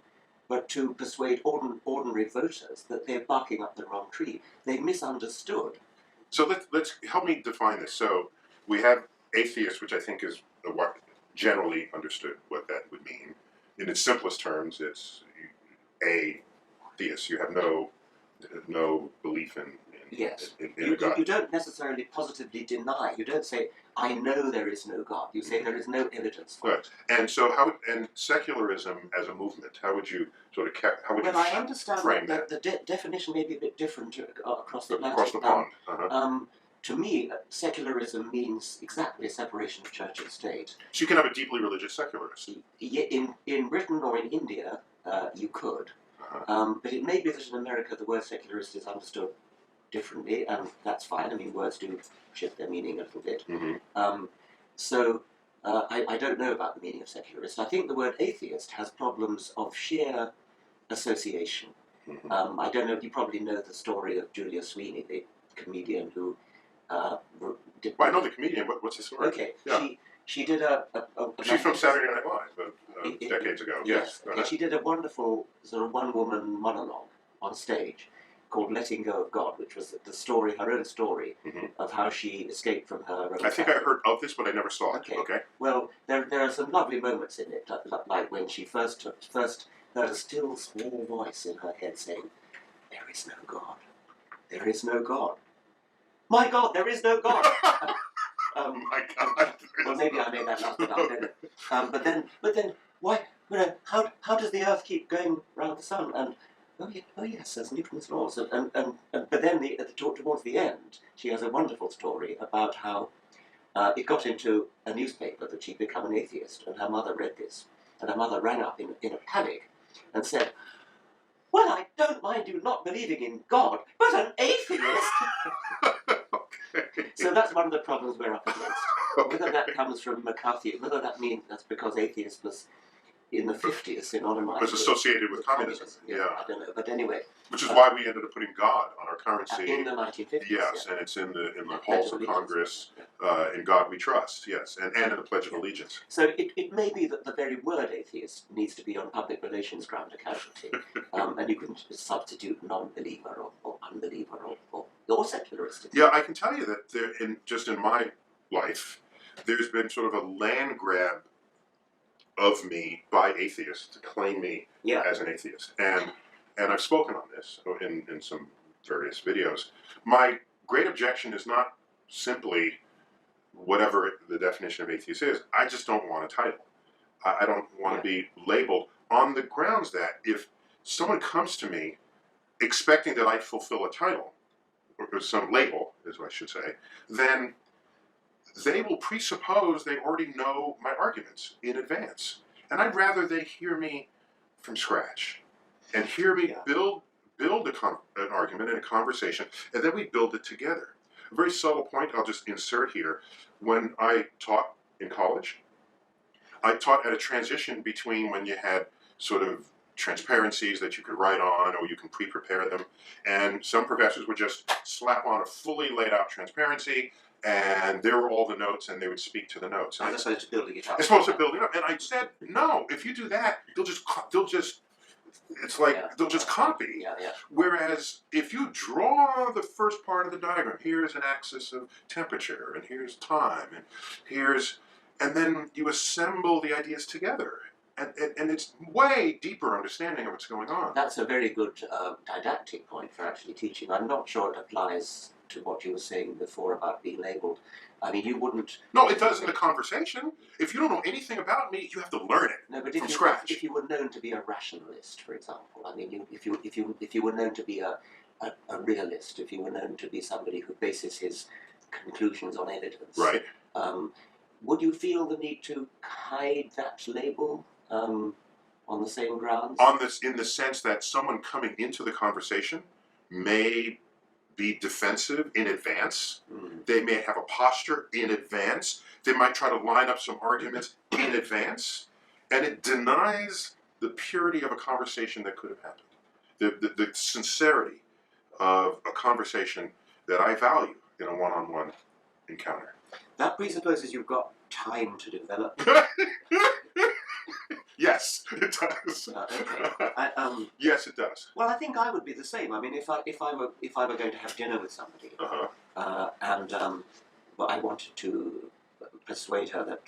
Speaker 2: but to persuade ordinary voters that they're barking up the wrong tree? They've misunderstood.
Speaker 1: So let's help me define this. So we have atheist, which I think is what generally understood what that would mean. In its simplest terms, it's a theist. You have no belief in
Speaker 2: Yes.
Speaker 1: a God.
Speaker 2: You don't necessarily positively deny. You don't say, I know there is no God. You say there is no evidence for it.
Speaker 1: And so and secularism as a movement, how would you sort of
Speaker 2: Well, I understand
Speaker 1: frame
Speaker 2: that the definition may be a bit different across the Atlantic.
Speaker 1: Across the pond. Uh-huh.
Speaker 2: To me, secularism means exactly a separation of church and state.
Speaker 1: So you can have a deeply religious secularist.
Speaker 2: In Britain or in India, you could.
Speaker 1: Uh-huh.
Speaker 2: But it may be that in America the word secularist is understood differently, and that's fine. I mean, words do shift their meaning a little bit.
Speaker 1: Mm-hmm.
Speaker 2: So I don't know about the meaning of secularist. I think the word atheist has problems of sheer association.
Speaker 1: Mm-hmm.
Speaker 2: I don't know, you probably know the story of Julia Sweeney, the comedian who did...
Speaker 1: Well, I know the comedian. What's his story?
Speaker 2: Okay,
Speaker 1: Yeah.
Speaker 2: she did a
Speaker 1: She's from Saturday Night Live, decades ago. Yes.
Speaker 2: Okay, she did a wonderful sort of one-woman monologue on stage called Letting Go of God, which was the story, her own story,
Speaker 1: Mm-hmm.
Speaker 2: of how she escaped from her own
Speaker 1: I think I heard of this, but I never saw it.
Speaker 2: Okay. Well, there are some lovely moments in it, like when she first heard a still small voice in her head saying, "There is no God. There is no God. My God, there is no God."
Speaker 1: My God.
Speaker 2: Well, maybe I made that last bit up. But then, why? How does the Earth keep going round the sun? And oh yes, there's Newton's laws. But then towards the end, she has a wonderful story about how it got into a newspaper that she'd become an atheist, and her mother read this, and her mother rang up in a panic and said, "Well, I don't mind you not believing in God, but an atheist."
Speaker 1: Okay.
Speaker 2: So that's one of the problems we're up against.
Speaker 1: Okay.
Speaker 2: Whether that comes from McCarthy, whether that means that's because atheism was in the 50s, synonymized
Speaker 1: was associated with communism. Yeah.
Speaker 2: I don't know, but anyway.
Speaker 1: Which is why we ended up putting God on our currency.
Speaker 2: In the 1950s.
Speaker 1: Yes,
Speaker 2: yeah.
Speaker 1: and it's in the halls of Congress. In God we trust. Yes, and in the Pledge of Allegiance.
Speaker 2: So it may be that the very word atheist needs to be on public relations ground a casualty, and you can substitute non-believer or unbeliever or secularist.
Speaker 1: Yeah, I can tell you that in my life, there's been sort of a land grab of me by atheists to claim me as an atheist, and I've spoken on this in some various videos. My great objection is not simply whatever the definition of atheist is. I just don't want a title. I don't want to be labeled on the grounds that if someone comes to me expecting that I fulfill a title, or some label, as I should say, then they will presuppose they already know my arguments in advance. And I'd rather they hear me from scratch and hear me build an argument and a conversation, and then we build it together. A very subtle point I'll just insert here. When I taught in college, I taught at a transition between when you had sort of transparencies that you could write on or you can pre-prepare them, and some professors would just slap on a fully laid out transparency, and there were all the notes, and they would speak to the notes.
Speaker 2: As opposed to building it up.
Speaker 1: As opposed to building it up. And I said, no, if you do that, they'll just it's like they'll just copy. Whereas if you draw the first part of the diagram, here's an axis of temperature, and here's time, and then you assemble the ideas together. And it's way deeper understanding of what's going on.
Speaker 2: That's a very good didactic point for actually teaching. I'm not sure it applies to what you were saying before about being labelled. I mean, you wouldn't...
Speaker 1: No, it does in the conversation. If you don't know anything about me, you have to learn it from scratch.
Speaker 2: If you were known to be a rationalist, for example, I mean, if you were known to be a realist, if you were known to be somebody who bases his conclusions on evidence,
Speaker 1: right?
Speaker 2: Would you feel the need to hide that label on the same grounds?
Speaker 1: In the sense that someone coming into the conversation may be defensive in advance. They may have a posture in advance. They might try to line up some arguments in advance, and it denies the purity of a conversation that could have happened. The sincerity of a conversation that I value in a one-on-one encounter.
Speaker 2: That presupposes you've got time to develop.
Speaker 1: Yes, it does.
Speaker 2: Okay.
Speaker 1: Yes, it does.
Speaker 2: Well, I think I would be the same. I mean, if I were going to have dinner with somebody, and I wanted to persuade her that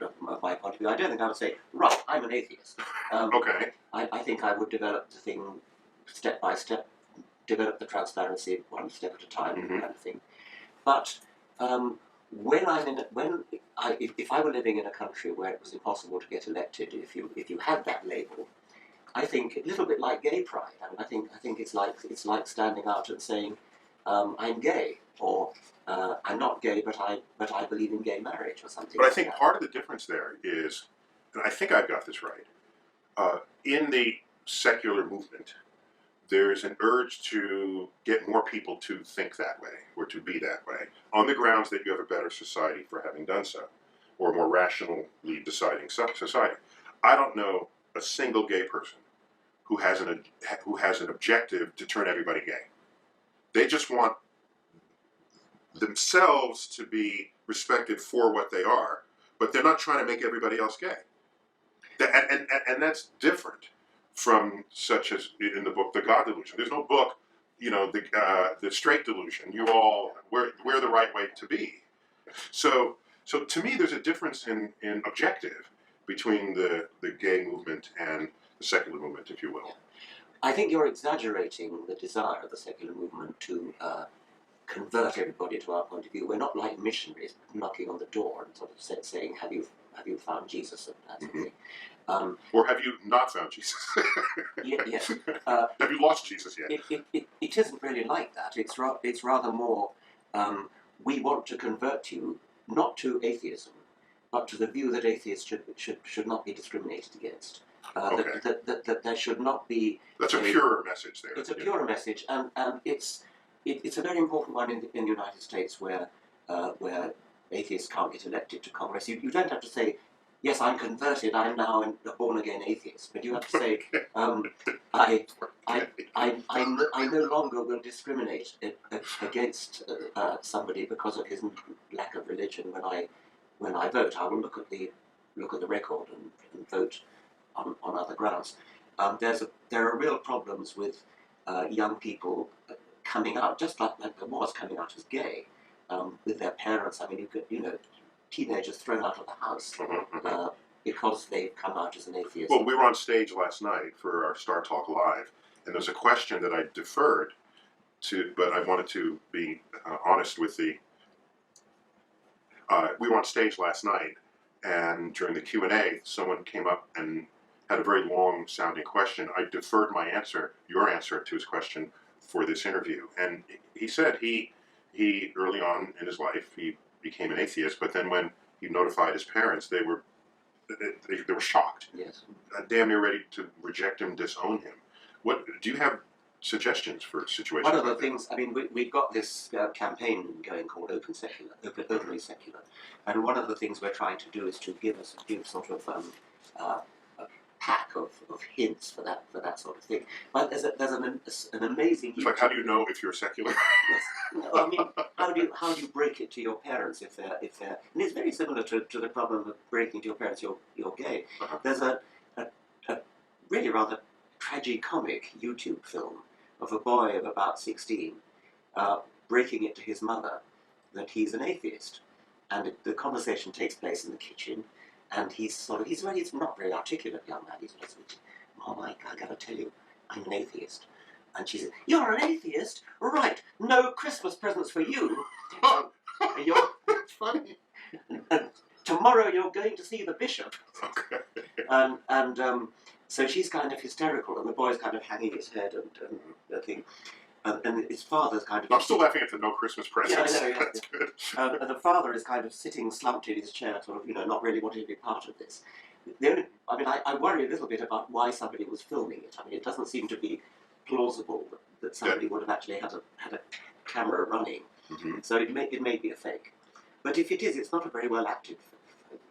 Speaker 2: of my point of view, I don't think I would say, right, I'm an atheist.
Speaker 1: Okay.
Speaker 2: I think I would develop the thing step by step, develop the transparency one step at a time, kind of thing. But if I were living in a country where it was impossible to get elected, if you had that label, I think a little bit like gay pride. I mean, I think it's like standing out and saying, I'm gay, or I'm not gay, but I believe in gay marriage, or something.
Speaker 1: But I think part of the difference there is, and I think I've got this right, in the secular movement, there's an urge to get more people to think that way, or to be that way, on the grounds that you have a better society for having done so, or a more rationally deciding society. I don't know a single gay person who has an objective to turn everybody gay. They just want themselves to be respected for what they are, but they're not trying to make everybody else gay. And that's different from, such as in the book, The God Delusion. There's no book, the straight delusion. We're the right way to be. So to me, there's a difference in objective between the gay movement and the secular movement, if you will.
Speaker 2: I think you're exaggerating the desire of the secular movement to convert everybody to our point of view. We're not like missionaries knocking on the door and sort of saying, "Have you found Jesus?" and that sort of thing.
Speaker 1: Or have you not found Jesus?
Speaker 2: Yes.
Speaker 1: Have you lost Jesus yet?
Speaker 2: It isn't really like that. It's rather more, we want to convert you not to atheism, but to the view that atheists should not be discriminated against. That there should not be...
Speaker 1: That's a purer message there.
Speaker 2: It's a purer message, and it's a very important one in the United States where atheists can't get elected to Congress. You don't have to say, yes, I'm converted. I'm now a born-again atheist. But you have to say, I, I no longer will discriminate against somebody because of his lack of religion when I vote. I will look at the record and vote on other grounds. There are real problems with young people coming out, just like there was coming out as gay, with their parents. I mean, teenagers thrown out of the house because they've come out as an atheist.
Speaker 1: Well, we were on stage last night for our Star Talk Live, and there's a question that I deferred to, but I wanted to be honest with the. We were on stage last night, and during the Q&A, someone came up and had a very long-sounding question. I deferred your answer to his question for this interview, and he said he early on in his life he became an atheist, but then when he notified his parents, they were shocked.
Speaker 2: Yes.
Speaker 1: Damn near ready to reject him, disown him. What do you have suggestions for situations?
Speaker 2: One of the things, I mean, we've got this campaign going called Openly Secular, and one of the things we're trying to do is to give sort of a pack of hints for that sort of thing. But there's an amazing.
Speaker 1: It's like, how do you know if you're secular?
Speaker 2: Yes. No, I mean, how do you break it to your parents if they're and it's very similar to the problem of breaking to your parents you're gay.
Speaker 1: Uh-huh.
Speaker 2: There's a really rather tragicomic YouTube film of a boy of about 16 breaking it to his mother that he's an atheist, and the conversation takes place in the kitchen, and he's not very articulate young man. He's just, Mom, I gotta tell you, I'm an atheist. And she said, "You're an atheist? Right, no Christmas presents for you.
Speaker 1: That's funny.
Speaker 2: Tomorrow you're going to see the bishop."
Speaker 1: Okay.
Speaker 2: So she's kind of hysterical, and the boy's kind of hanging his head and the thing. And his father's kind of...
Speaker 1: I'm still laughing at the no Christmas presents.
Speaker 2: Yeah, I know, yeah.
Speaker 1: That's good.
Speaker 2: And the father is kind of sitting slumped in his chair, sort of, not really wanting to be part of this. I worry a little bit about why somebody was filming it. I mean, it doesn't seem to be plausible that somebody would have actually had a camera running.
Speaker 1: Mm-hmm.
Speaker 2: So it may be a fake. But if it is, it's not a very well acted.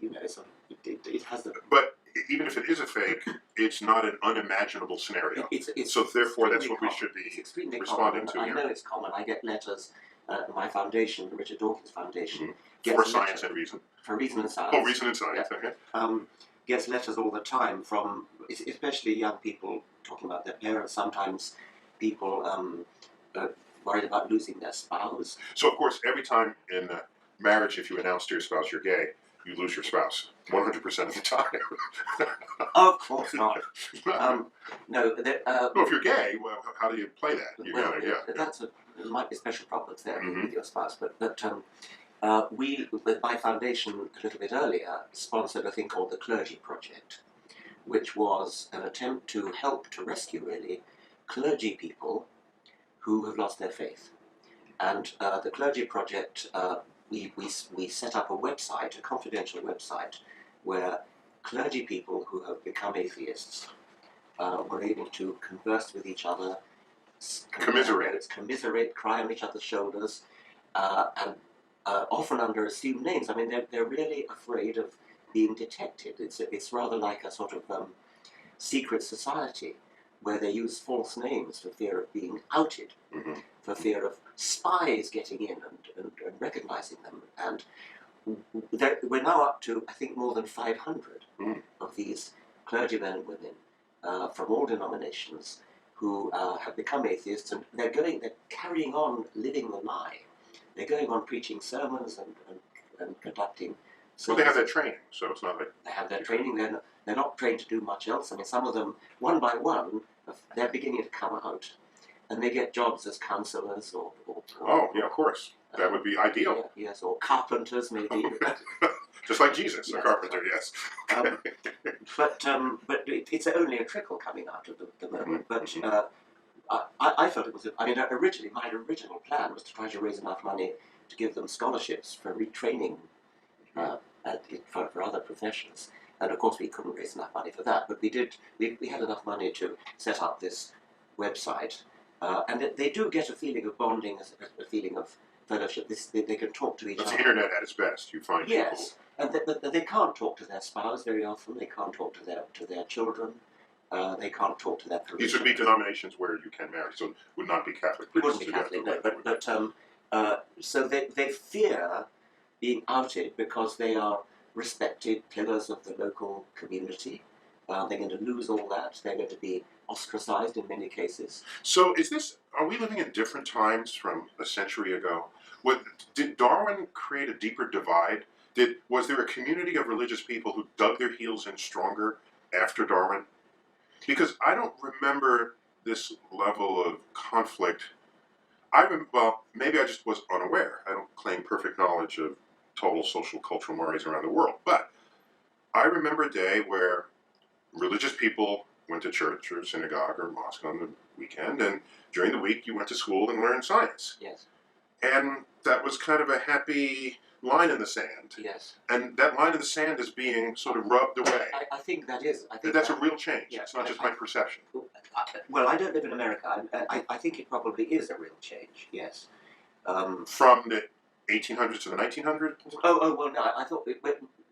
Speaker 2: It has the.
Speaker 1: But even if it is a fake, it's not an unimaginable scenario.
Speaker 2: It's
Speaker 1: so therefore, that's what
Speaker 2: common.
Speaker 1: we should be
Speaker 2: extremely
Speaker 1: responding
Speaker 2: common.
Speaker 1: to.
Speaker 2: I know it's common. I get letters. My foundation, the Richard Dawkins Foundation,
Speaker 1: For science and reason.
Speaker 2: For reason and science.
Speaker 1: Oh, reason and science.
Speaker 2: Yeah.
Speaker 1: Okay.
Speaker 2: Gets letters all the time from, especially young people talking about their parents. Sometimes people worried about losing their spouse.
Speaker 1: So of course, every time in marriage, if you announce to your spouse you're gay, you lose your spouse 100% of the time.
Speaker 2: Of course not. No.
Speaker 1: No, if you're gay, well, how do you play that?
Speaker 2: There might be special problems there
Speaker 1: Mm-hmm.
Speaker 2: with your spouse, but we, with my foundation a little bit earlier, sponsored a thing called the Clergy Project, which was an attempt to help to rescue, really, clergy people who have lost their faith. And the Clergy Project, we set up a website, a confidential website, where clergy people who have become atheists were able to converse with each other, commiserate, cry on each other's shoulders, and often under assumed names. I mean, they're really afraid of being detected. It's rather like a sort of secret society where they use false names for fear of being outed, for fear of spies getting in and recognizing them. And we're now up to, I think, more than 500 of these clergymen and women from all denominations who have become atheists, and they're carrying on living the lie. They're going on preaching sermons and conducting.
Speaker 1: Well, they have their training, so it's not like
Speaker 2: they have their training. They're not trained to do much else. I mean, some of them, one by one, they're beginning to come out, and they get jobs as counsellors or
Speaker 1: oh, yeah, of course. That would be ideal.
Speaker 2: Yes, or carpenters, maybe.
Speaker 1: Just like Jesus,
Speaker 2: yes,
Speaker 1: a carpenter, yes.
Speaker 2: But it's only a trickle coming out of the moment. But I felt it was. Originally, my original plan was to try to raise enough money to give them scholarships for retraining for other professions. And of course, we couldn't raise enough money for that. But we did. We had enough money to set up this website, and they do get a feeling of bonding, a feeling of fellowship. They can talk to each
Speaker 1: That's
Speaker 2: other.
Speaker 1: the internet at its best. You find
Speaker 2: Yes, but they can't talk to their spouse very often. They can't talk to their children. They can't talk to their
Speaker 1: people. These would be
Speaker 2: parishioners.
Speaker 1: denominations where you can marry, so it would not be Catholic
Speaker 2: It
Speaker 1: priests.
Speaker 2: wouldn't be
Speaker 1: who'd have to
Speaker 2: Catholic, no,
Speaker 1: write that.
Speaker 2: so they fear being outed because they are respected pillars of the local community. They're going to lose all that. They're going to be ostracized in many cases.
Speaker 1: So are we living in different times from a century ago? Did Darwin create a deeper divide? Was there a community of religious people who dug their heels in stronger after Darwin? Because I don't remember this level of conflict. Well, maybe I just was unaware. I don't claim perfect knowledge of total social cultural mores around the world, but I remember a day where religious people went to church or synagogue or mosque on the weekend, and during the week you went to school and learned science.
Speaker 2: Yes.
Speaker 1: And that was kind of a happy line in the sand.
Speaker 2: Yes.
Speaker 1: And that line in the sand is being sort of rubbed away.
Speaker 2: I think that is. I think
Speaker 1: that's a real change.
Speaker 2: Yeah,
Speaker 1: it's not just my perception.
Speaker 2: Well, I don't live in America. I think it probably is a real change. Yes.
Speaker 1: From the 1800s to the 1900s?
Speaker 2: Well, no. I thought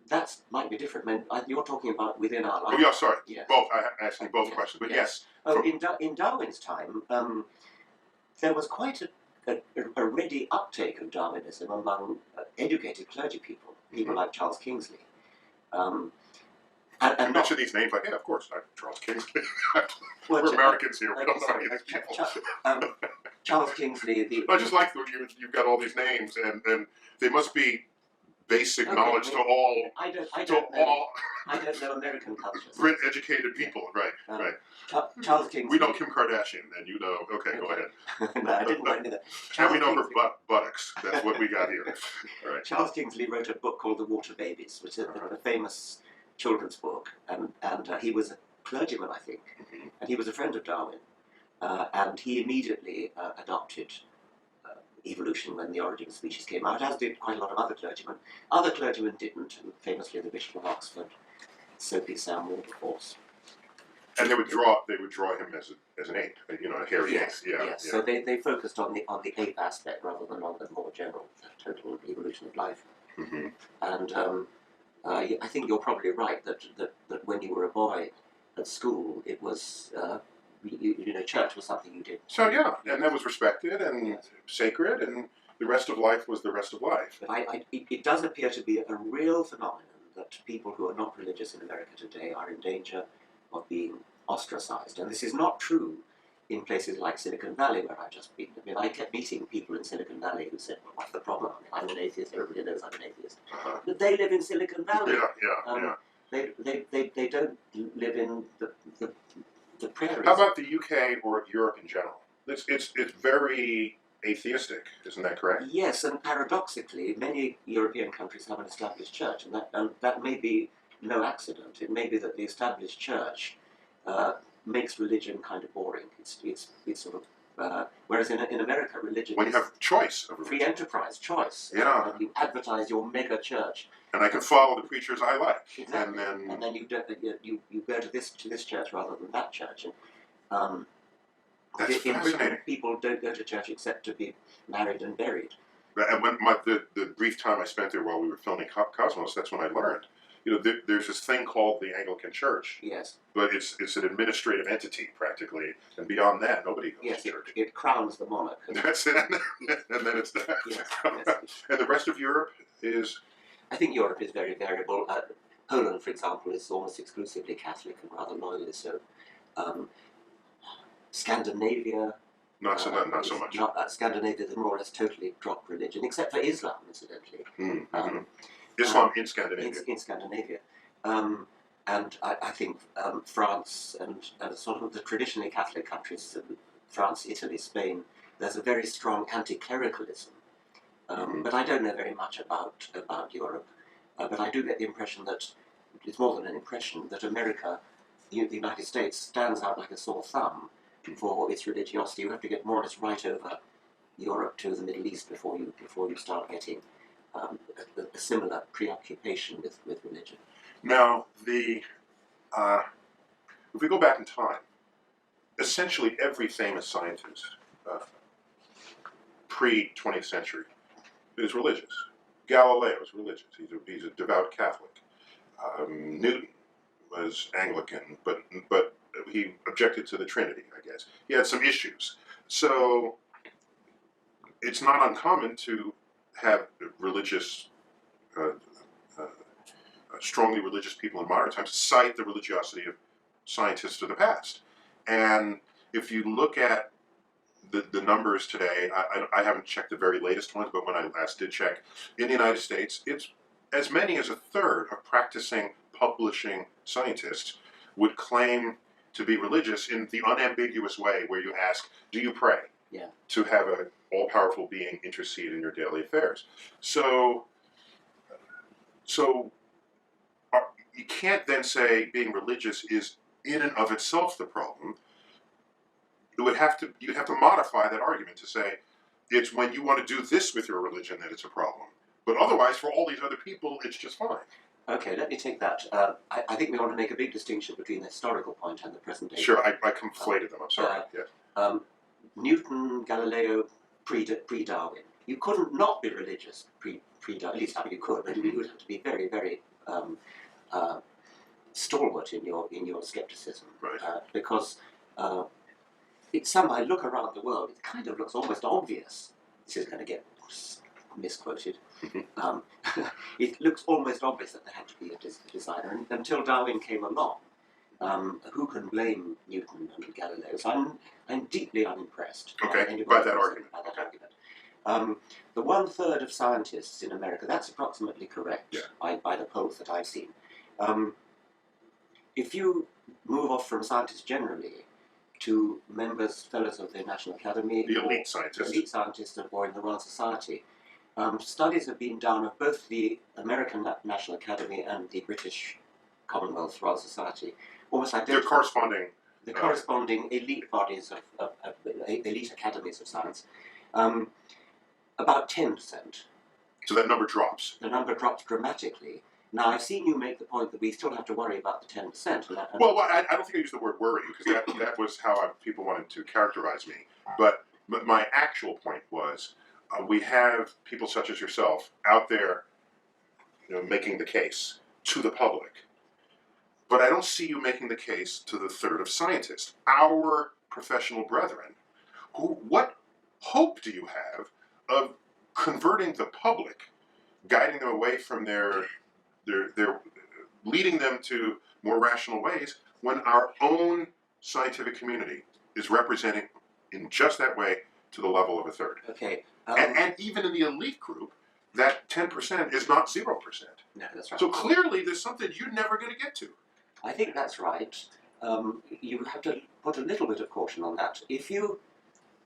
Speaker 2: that might be different. I mean, you're talking about within our life.
Speaker 1: Oh, yeah, sorry.
Speaker 2: Yes.
Speaker 1: Both. I asking both
Speaker 2: Yes.
Speaker 1: questions, but
Speaker 2: Yes.
Speaker 1: yes.
Speaker 2: In Darwin's time, there was quite a ready uptake of Darwinism among educated clergy people like Charles Kingsley.
Speaker 1: You
Speaker 2: And
Speaker 1: mention these names like, yeah, of course, I'm Charles Kingsley.
Speaker 2: Well,
Speaker 1: We're Americans here. We don't know
Speaker 2: sorry,
Speaker 1: any of these people.
Speaker 2: Charles Kingsley.
Speaker 1: I just like that you've got all these names, and they must be basic
Speaker 2: Okay,
Speaker 1: knowledge to all
Speaker 2: I
Speaker 1: to
Speaker 2: don't know.
Speaker 1: all
Speaker 2: I don't know American culture.
Speaker 1: Brit educated people. Right, right.
Speaker 2: Charles Kingsley.
Speaker 1: We know Kim Kardashian, and you know. Okay, go ahead.
Speaker 2: No, I didn't know any of that.
Speaker 1: And we know
Speaker 2: Kingsley-
Speaker 1: her buttocks. That's what we got here. All right.
Speaker 2: Charles Kingsley wrote a book called The Water Babies, which is a famous children's book, and he was a clergyman, I think, and he was a friend of Darwin, and he immediately adopted evolution when The Origin of Species came out, as did quite a lot of other clergymen. Other clergymen didn't, and famously the Bishop of Oxford, Soapy Sam Wilberforce.
Speaker 1: And they would draw him as an ape, a hairy
Speaker 2: Yes,
Speaker 1: ape. Yeah,
Speaker 2: yes.
Speaker 1: yeah.
Speaker 2: So they focused on the ape aspect rather than on the more general total evolution of life.
Speaker 1: Mm-hmm.
Speaker 2: And I think you're probably right that when you were a boy at school, it was church was something you did.
Speaker 1: So yeah, and that was respected and
Speaker 2: Yes.
Speaker 1: sacred, and the rest of life was the rest of life.
Speaker 2: But it does appear to be a real phenomenon that people who are not religious in America today are in danger of being ostracized, and this is not true in places like Silicon Valley, where I've just been. I mean, I kept meeting people in Silicon Valley who said, "Well, what's the problem? I mean, I'm an atheist. Everybody knows I'm an atheist."
Speaker 1: Uh-huh.
Speaker 2: But they live in Silicon Valley.
Speaker 1: Yeah.
Speaker 2: They don't live in the prairies.
Speaker 1: How about the UK or Europe in general? It's very atheistic, isn't that correct?
Speaker 2: Yes, and paradoxically, many European countries have an established church, and that may be no accident. It may be that the established church makes religion kind of boring. It's sort of whereas in America, religion
Speaker 1: When you
Speaker 2: is
Speaker 1: have choice of
Speaker 2: free
Speaker 1: religion,
Speaker 2: enterprise, choice.
Speaker 1: Yeah.
Speaker 2: And you advertise your mega church.
Speaker 1: and I can follow the preachers I like,
Speaker 2: Exactly.
Speaker 1: and then
Speaker 2: And then you go to this church rather than that church. And
Speaker 1: that's
Speaker 2: in Britain,
Speaker 1: fascinating.
Speaker 2: people don't go to church except to be married and buried.
Speaker 1: And when the brief time I spent there while we were filming Cosmos, that's when I learned. There's this thing called the Anglican Church,
Speaker 2: Yes.
Speaker 1: but it's an administrative entity practically, and beyond that, nobody goes
Speaker 2: Yes,
Speaker 1: to church.
Speaker 2: it crowns the monarch.
Speaker 1: That's it, and then it's that.
Speaker 2: Yes,
Speaker 1: And the rest of Europe is
Speaker 2: I think Europe is very variable. Poland, for example, is almost exclusively Catholic and rather loyally so. Scandinavia.
Speaker 1: not so much.
Speaker 2: Scandinavia has more or less totally dropped religion, except for Islam, incidentally.
Speaker 1: Mm-hmm. Islam in Scandinavia.
Speaker 2: In Scandinavia. And I think France and sort of the traditionally Catholic countries, France, Italy, Spain, there's a very strong anti-clericalism. But I don't know very much about Europe. But I do get the impression that, it's more than an impression, that America, the United States, stands out like a sore thumb for its religiosity. You have to get more or less right over Europe to the Middle East before you start getting a similar preoccupation with religion.
Speaker 1: Now, if we go back in time, essentially every famous scientist pre-20th century is religious. Galileo is religious. He's a devout Catholic. Newton was Anglican, but he objected to the Trinity, I guess. He had some issues. So it's not uncommon to have religious, uh, uh, strongly religious people in modern times cite the religiosity of scientists of the past. And if you look at the numbers today, I haven't checked the very latest ones, but when I last did check, in the United States, it's as many as a third of practicing, publishing scientists would claim to be religious in the unambiguous way where you ask, do you pray?
Speaker 2: Yeah.
Speaker 1: To have an all-powerful being intercede in your daily affairs. So you can't then say being religious is in and of itself the problem. You'd have to modify that argument to say it's when you want to do this with your religion that it's a problem. But otherwise, for all these other people, it's just fine.
Speaker 2: Okay, let me take that. I think we want to make a big distinction between the historical point and the present day.
Speaker 1: Sure, I conflated them. I'm sorry. Yes.
Speaker 2: Newton, Galileo, pre-Darwin. You couldn't not be religious pre-Darwin. At least, I mean, you could, but you would have to be very, very stalwart in your skepticism,
Speaker 1: Right.
Speaker 2: because somehow I look around the world, it kind of looks almost obvious. This is going to get misquoted. It looks almost obvious that there had to be a designer, and until Darwin came along, who can blame Newton and Galileo? So I'm deeply unimpressed.
Speaker 1: Okay, by that argument.
Speaker 2: The 1/3 of scientists in America, that's approximately correct,
Speaker 1: yeah.
Speaker 2: by the polls that I've seen. If you move off from scientists generally to fellows of the National Academy,
Speaker 1: the elite scientists,
Speaker 2: or in the Royal Society, studies have been done of both the American National Academy and the British Commonwealth Royal Society, almost identical.
Speaker 1: They're corresponding.
Speaker 2: The corresponding elite bodies of elite academies of science, about 10%.
Speaker 1: So that number drops.
Speaker 2: The number drops dramatically. Now, I've seen you make the point that we still have to worry about the 10%.
Speaker 1: Well, I don't think I used the word worry, because that was how people wanted to characterize me. But my actual point was, we have people such as yourself out there, making the case to the public. But I don't see you making the case to the third of scientists, our professional brethren. What hope do you have of converting the public, guiding them away from their leading them to more rational ways, when our own scientific community is representing in just that way to the level of a third?
Speaker 2: Okay.
Speaker 1: And even in the elite group, that 10% is not 0%.
Speaker 2: No, that's right.
Speaker 1: So clearly there's something you're never going to get to.
Speaker 2: I think that's right. You have to put a little bit of caution on that. If you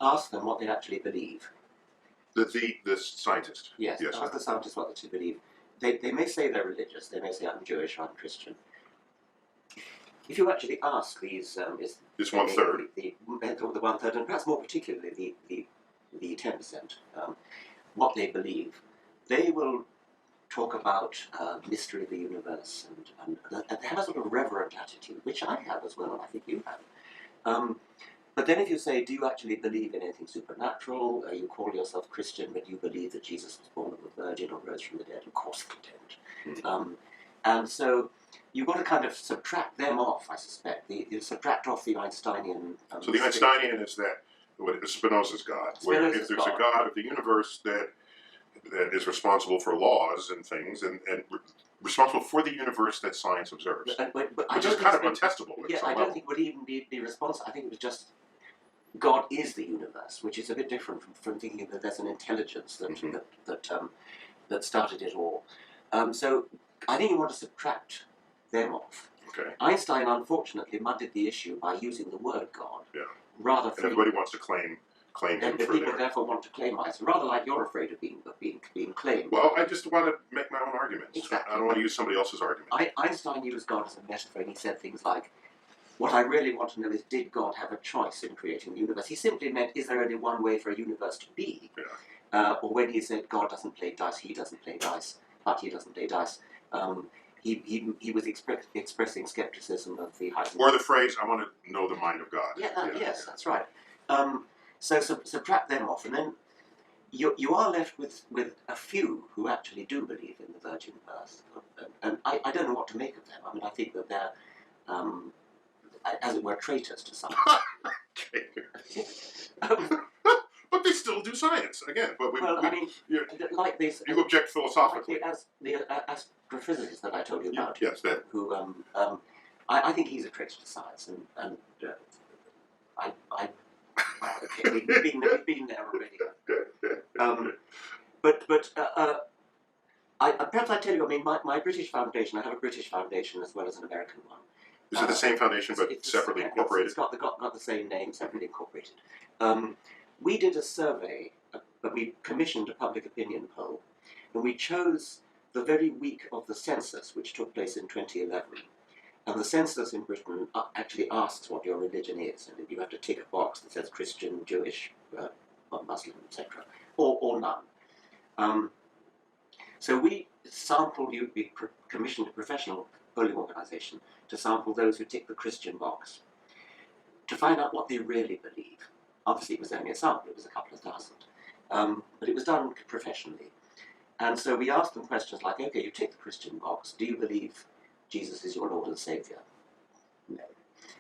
Speaker 2: ask them what they actually believe.
Speaker 1: The scientist.
Speaker 2: Yes, ask the scientists what they believe. They may say they're religious. They may say, I'm Jewish or I'm Christian. If you actually ask these...
Speaker 1: this 1/3.
Speaker 2: The 1/3, and perhaps more particularly the 10%, what they believe, they will talk about mystery of the universe, and they have a sort of reverent attitude, which I have as well, and I think you have. But then if you say, do you actually believe in anything supernatural? You call yourself Christian, but you believe that Jesus was born of a virgin or rose from the dead? Of course they don't. And so you've got to kind of subtract them off, I suspect. You subtract off the Einsteinian...
Speaker 1: so the Einsteinian is that Spinoza's God, where if there's a God of the universe that is responsible for laws and things, and responsible for the universe that science observes, which is kind of untestable.
Speaker 2: Yeah, I don't think it would even be responsible. I think it was just God is the universe, which is a bit different from thinking that there's an intelligence that started it all. So I think you want to subtract them off.
Speaker 1: Okay.
Speaker 2: Einstein, unfortunately, muddied the issue by using the word God.
Speaker 1: Yeah.
Speaker 2: Rather,
Speaker 1: and everybody wants to claim him for
Speaker 2: people therefore want to claim Einstein, rather like you're afraid of being claimed.
Speaker 1: Well, I just want to make my own arguments.
Speaker 2: Exactly.
Speaker 1: I don't want to use somebody else's argument.
Speaker 2: Einstein used God as a metaphor, and he said things like, what I really want to know is, did God have a choice in creating the universe? He simply meant, is there only one way for a universe to be?
Speaker 1: Yeah.
Speaker 2: Or when he said, God doesn't play dice, he doesn't play dice, but he doesn't play dice. He was expressing skepticism of the Heisenberg.
Speaker 1: Or the phrase, I want to know the mind of God.
Speaker 2: Yes, that's right. So subtract them off, and then you are left with a few who actually do believe in the virgin birth, and I don't know what to make of them. I mean, I think that they're, as it were, traitors to science.
Speaker 1: But they still do science again. But
Speaker 2: I mean, like this,
Speaker 1: you object philosophically.
Speaker 2: Like the astrophysicist that I told you about,
Speaker 1: yes, that.
Speaker 2: who I think he's a traitor to science, and I okay, we've been there already. But perhaps I tell you, I mean, my British foundation, I have a British foundation as well as an American one.
Speaker 1: Is it the same foundation but separately incorporated?
Speaker 2: It's got the same name, separately incorporated. We did a survey, but we commissioned a public opinion poll, and we chose the very week of the census, which took place in 2011. And the census in Britain actually asks what your religion is, and you have to tick a box that says Christian, Jewish, Muslim, etc., or none. So we sampled, we commissioned a professional polling organisation to sample those who tick the Christian box, to find out what they really believe. Obviously it was only a sample, it was a couple of thousand, but it was done professionally. And so we asked them questions like, okay, you tick the Christian box, do you believe Jesus is your Lord and Saviour? No.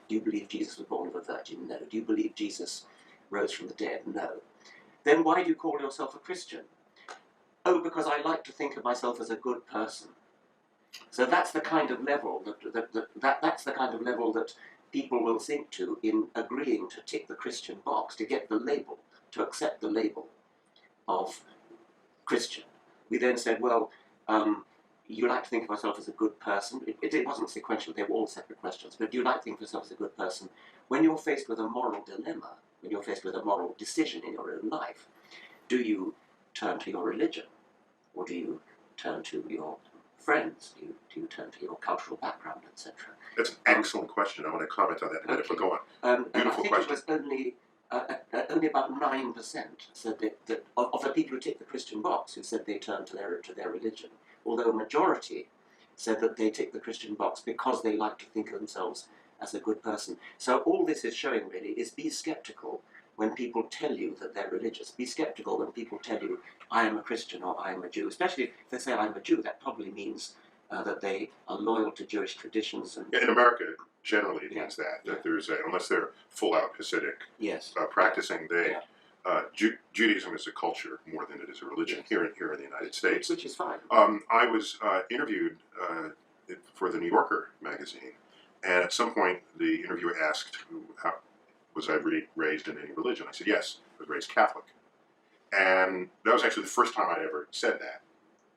Speaker 2: Do you believe Jesus was born of a virgin? No. Do you believe Jesus rose from the dead? No. Then why do you call yourself a Christian? Oh, because I like to think of myself as a good person. So that's the kind of level that's the kind of level that people will sink to in agreeing to tick the Christian box, to get the label, to accept the label of Christian. We then said, well, you like to think of yourself as a good person. It wasn't sequential, they were all separate questions, but do you like to think of yourself as a good person? When you're faced with a moral dilemma, when you're faced with a moral decision in your own life, do you turn to your religion? Or do you turn to your friends? Do you turn to your cultural background, etc.?
Speaker 1: That's an excellent question. I want to comment on that in a minute, but go on. Beautiful
Speaker 2: and I think
Speaker 1: question.
Speaker 2: it was only about 9% said that of the people who tick the Christian box who said they turned to their religion, although a majority said that they tick the Christian box because they like to think of themselves as a good person. So all this is showing really is be skeptical when people tell you that they're religious. Be skeptical when people tell you, I am a Christian or I am a Jew. Especially if they say I'm a Jew, that probably means that they are loyal to Jewish traditions. And
Speaker 1: in America, generally it means that there's unless they're full-out Hasidic practicing, Judaism is a culture more than it is a religion here in the United States.
Speaker 2: Which is fine.
Speaker 1: I was interviewed for the New Yorker magazine, and at some point the interviewer asked, how was I raised in any religion? I said, yes, I was raised Catholic. And that was actually the first time I'd ever said that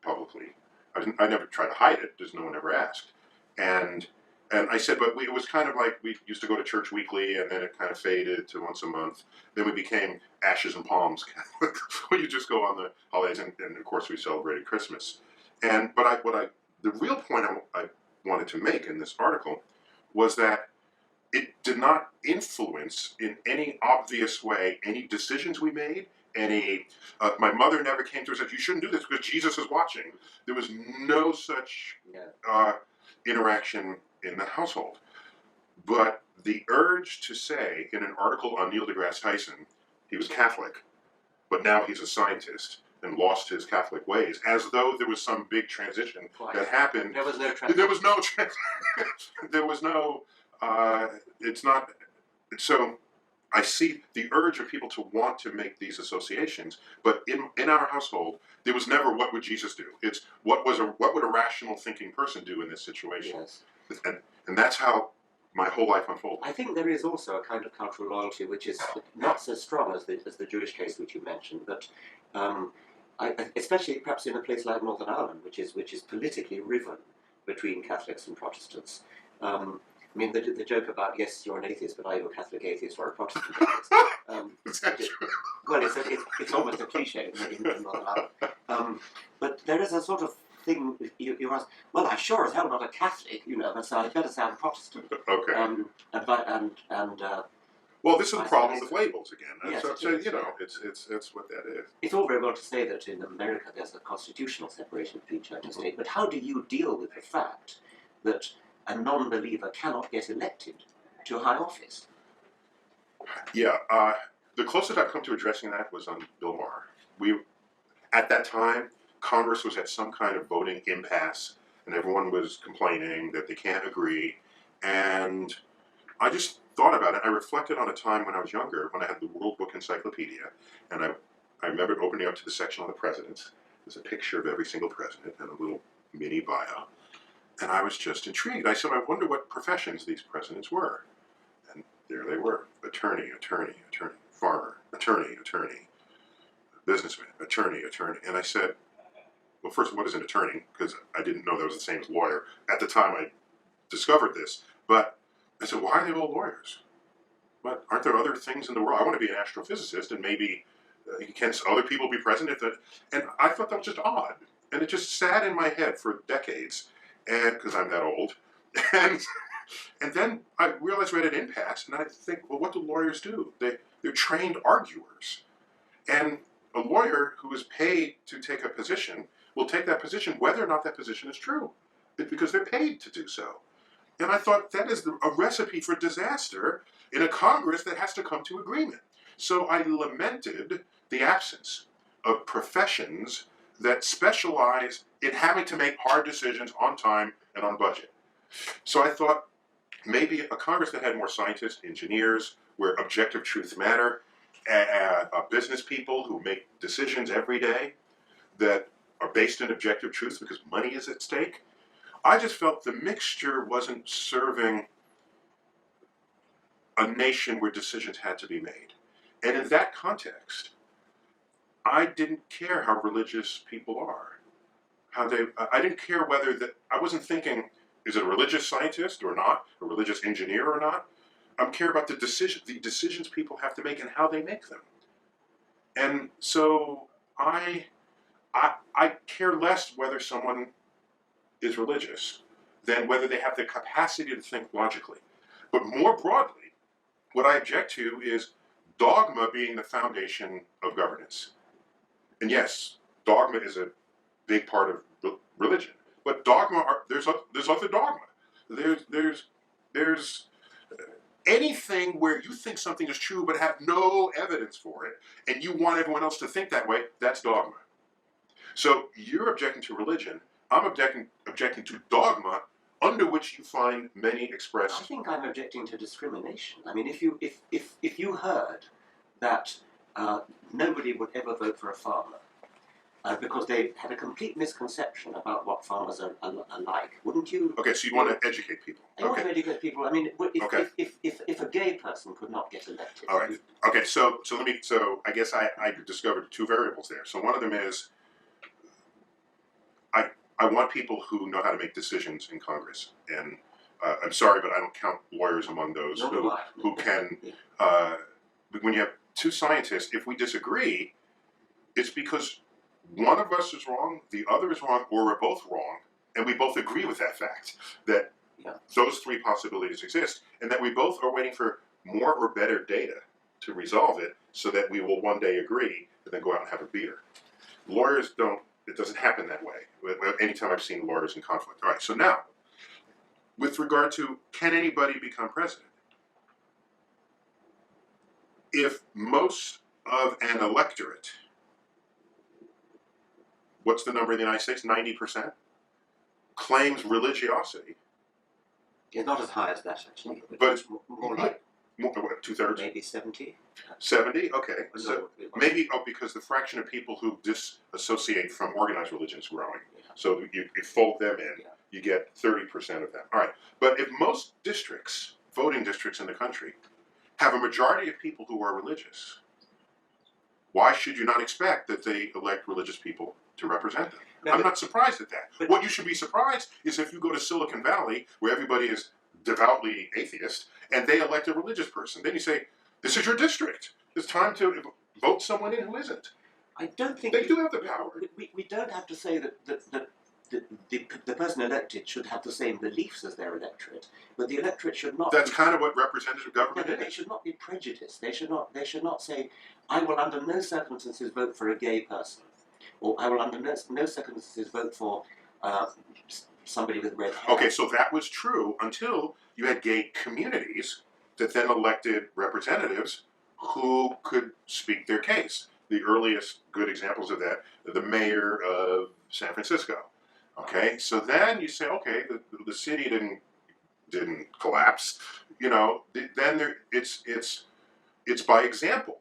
Speaker 1: publicly. I never tried to hide it, just no one ever asked. And I said, but it was kind of like we used to go to church weekly, and then it kind of faded to once a month. Then we became Ashes and Palms Catholic. You just go on the holidays, and of course we celebrated Christmas. The real point I wanted to make in this article was that it did not influence in any obvious way any decisions we made. My mother never came to us and said, you shouldn't do this because Jesus is watching. There was no such interaction in the household. But the urge to say in an article on Neil deGrasse Tyson, he was Catholic, but now he's a scientist and lost his Catholic ways, as though there was some big transition that happened.
Speaker 2: There was no transition.
Speaker 1: There was no it's not. So I see the urge of people to want to make these associations, but in our household, there was never what would Jesus do. It's what would a rational thinking person do in this situation. Yes. And that's how my whole life unfolded.
Speaker 2: I think there is also a kind of cultural loyalty which is not so strong as the Jewish case which you mentioned, but especially perhaps in a place like Northern Ireland, which is politically riven between Catholics and Protestants. I mean, the joke about, yes, you're an atheist, but are you a Catholic atheist or a Protestant atheist? Well, it's almost a cliche in Northern Ireland. But there is a sort of thing, you ask, well, I'm sure as hell not a Catholic, so I better sound Protestant.
Speaker 1: Okay. Well, this is the problem with labels again.
Speaker 2: Yes,
Speaker 1: it's what that is.
Speaker 2: It's all very well to say that in America there's a constitutional separation between church and state, but how do you deal with the fact that a non-believer cannot get elected to a high office?
Speaker 1: Yeah, the closest I've come to addressing that was on Bill Maher. we at that time, Congress was at some kind of voting impasse, and everyone was complaining that they can't agree. And I just thought about it. I reflected on a time when I was younger, when I had the World Book Encyclopedia, and I remember opening up to the section on the presidents. There's a picture of every single president and a little mini bio. And I was just intrigued. I said, I wonder what professions these presidents were. And there they were: attorney, attorney, attorney, farmer, attorney, attorney, businessman, attorney, attorney. And I said, well, first, what is an attorney? Because I didn't know that was the same as lawyer. At the time I discovered this. But I said, why are they all lawyers? But aren't there other things in the world? I want to be an astrophysicist, and maybe can other people be president? And I thought that was just odd. And it just sat in my head for decades, and because I'm that old. And and then I realized we're at an impasse, and I think, well, what do lawyers do? They're trained arguers. And a lawyer who is paid to take a position will take that position whether or not that position is true, because they're paid to do so. And I thought that is a recipe for disaster in a Congress that has to come to agreement. So I lamented the absence of professions that specialize in having to make hard decisions on time and on budget. So I thought maybe a Congress that had more scientists, engineers, where objective truths matter, business people who make decisions every day that are based in objective truths because money is at stake. I just felt the mixture wasn't serving a nation where decisions had to be made. And in that context, I didn't care how religious people are. I didn't care whether that, I wasn't thinking, is it a religious scientist or not, a religious engineer or not? I care about the decisions people have to make and how they make them. And so I care less whether someone is religious than whether they have the capacity to think logically. But more broadly, what I object to is dogma being the foundation of governance. And yes, dogma is a big part of religion. But dogma, there's other dogma. There's anything where you think something is true but have no evidence for it, and you want everyone else to think that way, that's dogma. So you're objecting to religion. I'm objecting to dogma, under which you find many expressed.
Speaker 2: I think I'm objecting to discrimination. I mean, if you heard that nobody would ever vote for a farmer because they had a complete misconception about what farmers are like, wouldn't you?
Speaker 1: Okay, so you want to educate people.
Speaker 2: I want to educate people. I mean,
Speaker 1: Okay.
Speaker 2: if a gay person could not get elected.
Speaker 1: All right. Okay, so I guess I discovered two variables there. So one of them is I want people who know how to make decisions in Congress, and I'm sorry, but I don't count lawyers among those who can. When you have two scientists, if we disagree, it's because one of us is wrong, the other is wrong, or we're both wrong, and we both agree with that fact that those three possibilities exist, and that we both are waiting for more or better data to resolve it, so that we will one day agree and then go out and have a beer. Lawyers don't. It doesn't happen that way. Anytime I've seen lawyers in conflict. All right, so now, with regard to can anybody become president? If most of an electorate, what's the number in the United States? 90% claims religiosity.
Speaker 2: It's not as high as that, actually.
Speaker 1: But it's
Speaker 2: more like
Speaker 1: what, 2/3?
Speaker 2: maybe 70.
Speaker 1: 70? Okay. So
Speaker 2: No,
Speaker 1: maybe because the fraction of people who disassociate from organized religion is growing. So you fold them in, you get 30% of them. All right. But if most districts, voting districts in the country, have a majority of people who are religious, why should you not expect that they elect religious people to represent them?
Speaker 2: No,
Speaker 1: I'm not surprised at that. What you should be surprised is if you go to Silicon Valley, where everybody is devoutly atheist, and they elect a religious person. Then you say, this is your district. It's time to vote someone in who isn't.
Speaker 2: I don't think
Speaker 1: They do have the power.
Speaker 2: We don't have to say that the person elected should have the same beliefs as their electorate, but the electorate should not.
Speaker 1: That's kind of what representative government
Speaker 2: They
Speaker 1: is.
Speaker 2: should not be prejudiced. They should not say, I will under no circumstances vote for a gay person, or I will under no circumstances vote for somebody with red hair.
Speaker 1: Okay, so that was true until you had gay communities that then elected representatives who could speak their case. the earliest good examples of that, the mayor of San Francisco. Okay, so then you say, okay, the city didn't collapse. Then it's by example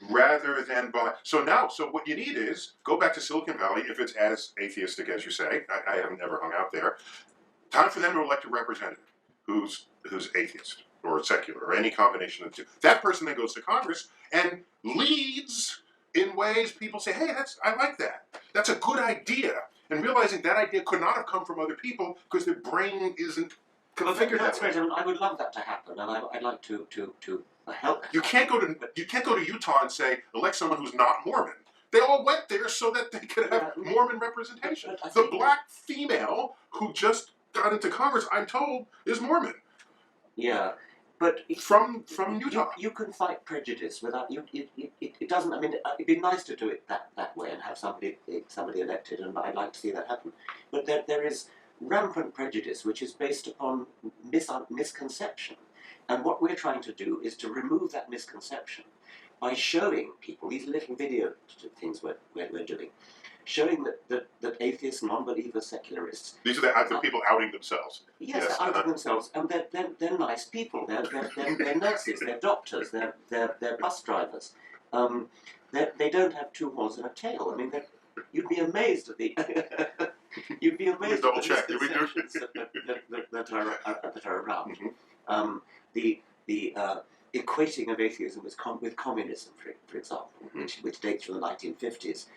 Speaker 1: rather than by. So what you need is go back to Silicon Valley if it's as atheistic as you say. I haven't ever hung out there. Time for them to elect a representative who's atheist or secular or any combination of the two. That person then goes to Congress and leads in ways people say, hey, I like that. That's a good idea. And realizing that idea could not have come from other people because their brain isn't configured
Speaker 2: That's
Speaker 1: that way.
Speaker 2: great. I would love that to happen, and I'd like to help.
Speaker 1: You can't go to Utah and say elect someone who's not Mormon. They all went there so that they could have Mormon representation. The black female who just got into Congress, I'm told, is Mormon.
Speaker 2: Yeah, but
Speaker 1: from Utah.
Speaker 2: You can fight prejudice without it doesn't. I mean, it'd be nice to do it that way and have somebody elected, and I'd like to see that happen. But there is rampant prejudice which is based upon misconception, and what we're trying to do is to remove that misconception by showing people these little video things we're doing, showing that atheists, non-believers, secularists.
Speaker 1: These are the people outing themselves.
Speaker 2: Yes, they're outing themselves, and they're nice people. They're nurses, they're doctors, they're bus drivers. They don't have two horns and a tail. I mean, you'd be amazed at the you'd be amazed at the misconceptions that are around.
Speaker 1: Mm-hmm.
Speaker 2: The equating of atheism with communism, for example,
Speaker 1: mm-hmm.
Speaker 2: which dates from the 1950s.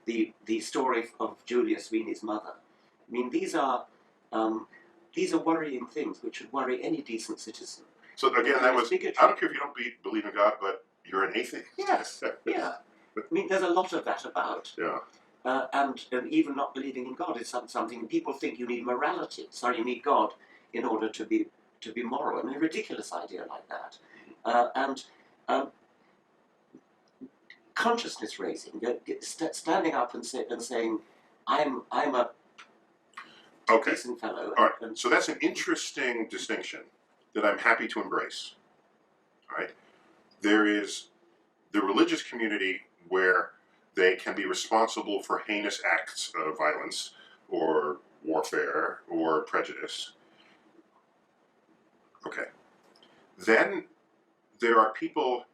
Speaker 2: The story of Julius Sweeney's mother. I mean, these are worrying things which should worry any decent citizen.
Speaker 1: So again, that was.
Speaker 2: Bigotry.
Speaker 1: I don't care if you don't believe in God, but you're an atheist.
Speaker 2: Yes. Yeah. I mean, there's a lot of that about.
Speaker 1: Yeah.
Speaker 2: And even not believing in God is something people think you need morality. Sorry, you need God in order to be moral. I mean, a ridiculous idea like that. And consciousness raising, standing up and saying, I'm a decent fellow.
Speaker 1: All right. So that's an interesting distinction that I'm happy to embrace. All right. There is the religious community where they can be responsible for heinous acts of violence or warfare or prejudice. Okay. Then there are people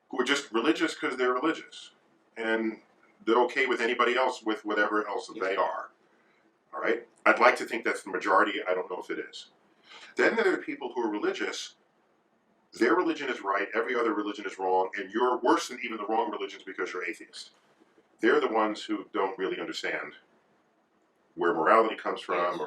Speaker 1: who are just religious because they're religious. And they're okay with anybody else with whatever else they are. All right? I'd like to think that's the majority. I don't know if it is. Then there are people who are religious. Their religion is right, every other religion is wrong, and you're worse than even the wrong religions because you're atheist. They're the ones who don't really understand where morality comes from,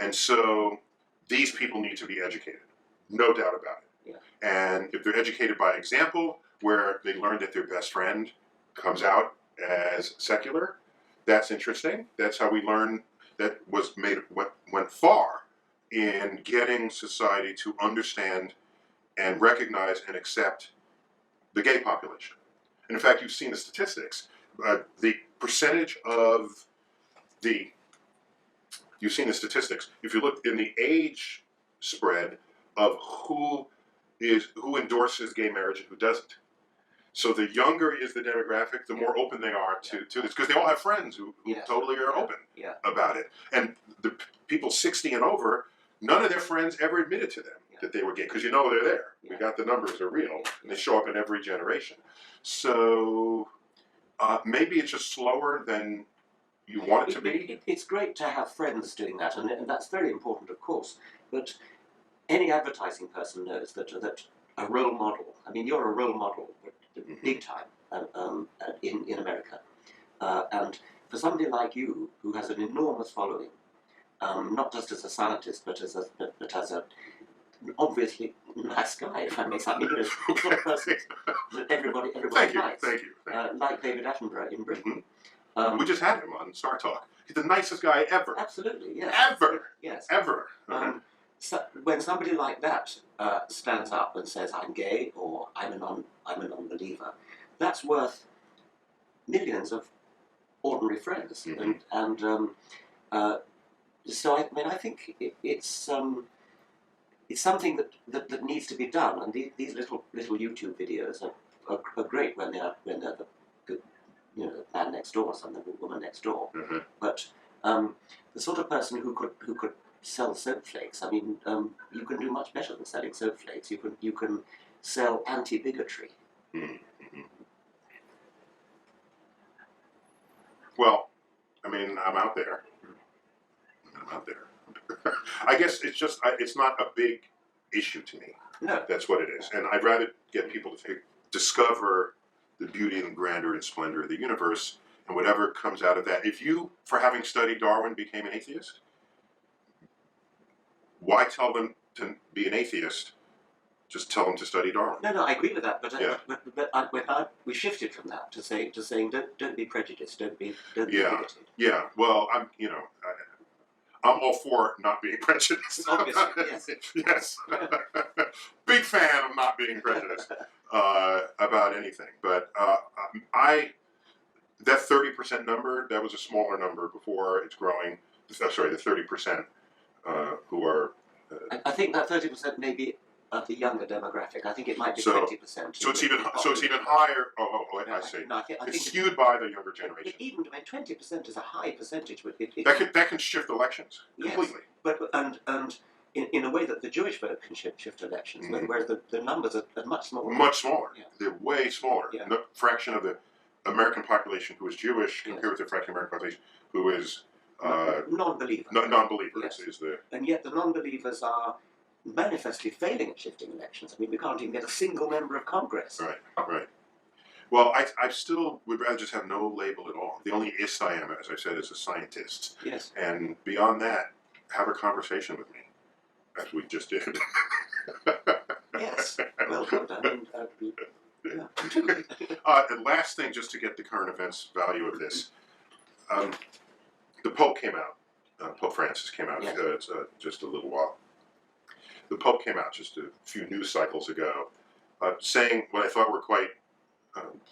Speaker 1: and so these people need to be educated, no doubt about it.
Speaker 2: Yeah.
Speaker 1: And if they're educated by example, where they learn that their best friend comes out as secular, that's interesting. That's how we learn. That went far in getting society to understand and recognize and accept the gay population. And in fact, you've seen the statistics. The percentage of you've seen the statistics. If you look in the age spread of who endorses gay marriage and who doesn't. So the younger is the demographic, the more open they are to this, because they all have friends who totally are open about it. And the people 60 and over, none of their friends ever admitted to them that they were gay, because they're there. Yeah. We got the numbers are real, and they show up in every generation. So maybe it's just slower than you want it to be.
Speaker 2: It's great to have friends doing that, and that's very important, of course. But any advertising person knows that a role model. I mean, you're a role model, big time, in America, and for somebody like you who has an enormous following, not just as a scientist, but as a obviously nice guy, if I may say, a person that everybody likes.
Speaker 1: Thank you.
Speaker 2: Like David Attenborough in Britain.
Speaker 1: We just had him on Star Talk. He's the nicest guy ever.
Speaker 2: Absolutely, yes.
Speaker 1: Ever.
Speaker 2: Yes.
Speaker 1: Ever.
Speaker 2: So when somebody like that stands up and says, "I'm gay" or "I'm a non-believer," that's worth millions of ordinary friends. Mm-hmm. So I think it's something that needs to be done. And these little YouTube videos are great when they're the man next door or something, the woman next door.
Speaker 1: Mm-hmm.
Speaker 2: But the sort of person who could sell soap flakes, I mean, you can do much better than selling soap flakes. You can sell anti-bigotry.
Speaker 1: Mm-hmm. Well, I mean, I'm out there. I guess it's just it's not a big issue to me.
Speaker 2: No.
Speaker 1: That's what it is, and I'd rather get people to discover the beauty and grandeur and splendor of the universe, and whatever comes out of that. If you, for having studied Darwin, became an atheist, why tell them to be an atheist? Just tell them to study Darwin.
Speaker 2: No, I agree with that. But
Speaker 1: Yeah.
Speaker 2: we shifted from that to saying don't be prejudiced, don't be bigoted.
Speaker 1: Yeah. Well, I'm all for not being prejudiced.
Speaker 2: Obviously, yes.
Speaker 1: Yes. Big fan of not being prejudiced about anything. But that 30% number, that was a smaller number before. It's growing. Sorry, the 30% who are.
Speaker 2: I think that 30% may be of the younger demographic. I think it might be 20%.
Speaker 1: So it's even higher. I see.
Speaker 2: No, I think
Speaker 1: it's skewed by the younger generation.
Speaker 2: Even 20% is a high percentage.
Speaker 1: That can shift elections completely.
Speaker 2: Yes, but in a way that the Jewish vote can shift elections,
Speaker 1: Mm-hmm.
Speaker 2: whereas the numbers are much smaller.
Speaker 1: Much smaller.
Speaker 2: Yeah.
Speaker 1: They're way smaller.
Speaker 2: Yeah.
Speaker 1: The fraction of the American population who is Jewish compared with the fraction of the American population who is
Speaker 2: non-believer.
Speaker 1: Non-believer
Speaker 2: Yes.
Speaker 1: is the.
Speaker 2: And yet the non-believers are manifestly failing at shifting elections. I mean, we can't even get a single member of Congress.
Speaker 1: Right. Well, I still would rather just have no label at all. The only ist I am, as I said, is a scientist.
Speaker 2: Yes.
Speaker 1: And beyond that, have a conversation with me, as we just did.
Speaker 2: Yes. Well good. I mean,
Speaker 1: and last thing, just to get the current events value of this, the Pope came out. Pope Francis came out just a little while. The Pope came out just a few news cycles ago, saying what I thought were quite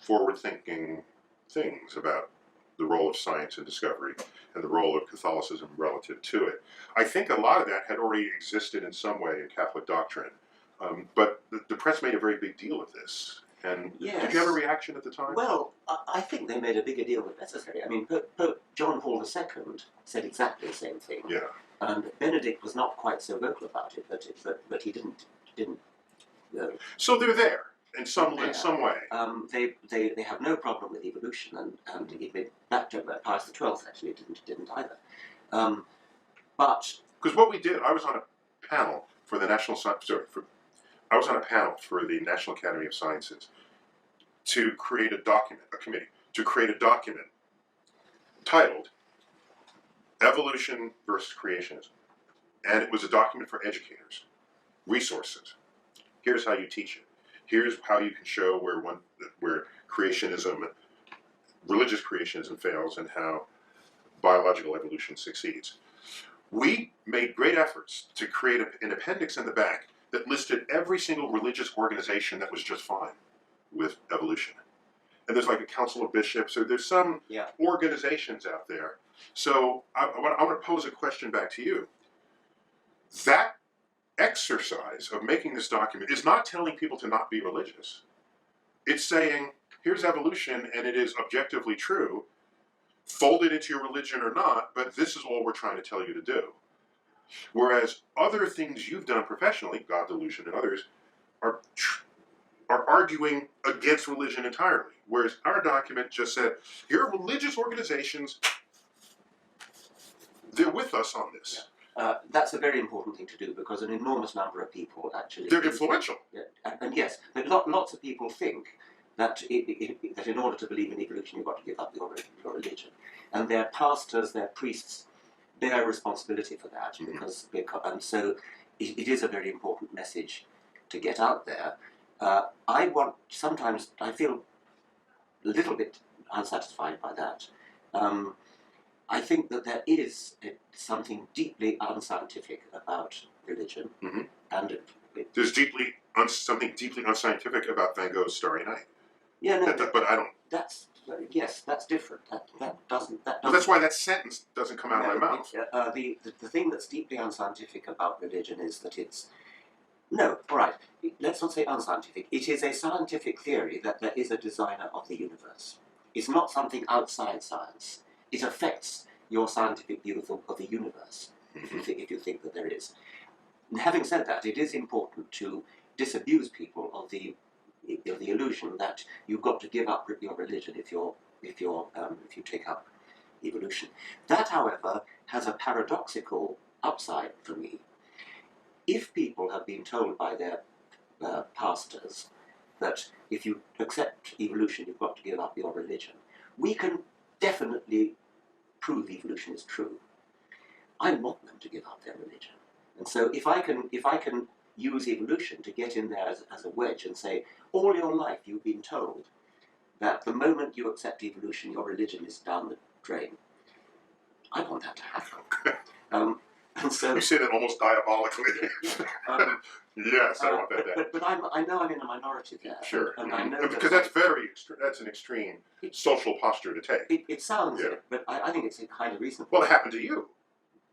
Speaker 1: forward-thinking things about the role of science and discovery and the role of Catholicism relative to it. I think a lot of that had already existed in some way in Catholic doctrine, but the press made a very big deal of this. And
Speaker 2: yes.
Speaker 1: Did you have a reaction at the time?
Speaker 2: Well, I think they made a bigger deal than necessary. I mean, Pope John Paul II said exactly the same thing.
Speaker 1: Yeah.
Speaker 2: And Benedict was not quite so vocal about it, but he didn't.
Speaker 1: So they're there in some way.
Speaker 2: They have no problem with evolution, and even back to Pius XII actually didn't either. But
Speaker 1: because what we did, I was on a panel for the I was on a panel for the National Academy of Sciences to create a committee to create a document titled Evolution versus Creationism. And it was a document for educators. Resources. Here's how you teach it. Here's how you can show where creationism, religious creationism fails and how biological evolution succeeds. We made great efforts to create an appendix in the back that listed every single religious organization that was just fine with evolution. And there's like a council of bishops, or there's some organizations out there. So I want to pose a question back to you. That exercise of making this document is not telling people to not be religious. It's saying, here's evolution, and it is objectively true. Fold it into your religion or not, but this is all we're trying to tell you to do. Whereas other things you've done professionally, God Delusion and others, are arguing against religion entirely. Whereas our document just said, here are religious organizations, they're with us on this.
Speaker 2: That's a very important thing to do because an enormous number of people actually...
Speaker 1: They're influential.
Speaker 2: And yes, but lots of people think that that in order to believe in evolution you've got to give up your religion. And their pastors, their priests, bear responsibility for that, and so it is a very important message to get out there. Sometimes I feel a little bit unsatisfied by that. I think that there is something deeply unscientific about religion, and
Speaker 1: there's something deeply unscientific about Van Gogh's Starry Night.
Speaker 2: Yeah, no,
Speaker 1: but I don't.
Speaker 2: That's different. That doesn't.
Speaker 1: Well, that's why that sentence doesn't come out of my mouth.
Speaker 2: The thing that's deeply unscientific about religion is that it's No, all right. Let's not say unscientific. It is a scientific theory that there is a designer of the universe. It's not something outside science. It affects your scientific view of the universe, if you think that there is. And having said that, it is important to disabuse people of the illusion that you've got to give up your religion if you take up evolution. That, however, has a paradoxical upside for me. If people have been told by their pastors that if you accept evolution, you've got to give up your religion, we can definitely prove evolution is true. I want them to give up their religion. And so if I can use evolution to get in there as a wedge and say, all your life you've been told that the moment you accept evolution, your religion is down the drain. I want that to happen. And so
Speaker 1: You say that almost diabolically. Yes, I want that.
Speaker 2: But I know I'm in a minority there.
Speaker 1: Sure.
Speaker 2: And I know
Speaker 1: because that's an extreme social posture to take.
Speaker 2: It sounds it, but I think it's kind of reasonable.
Speaker 1: Well, it happened to you.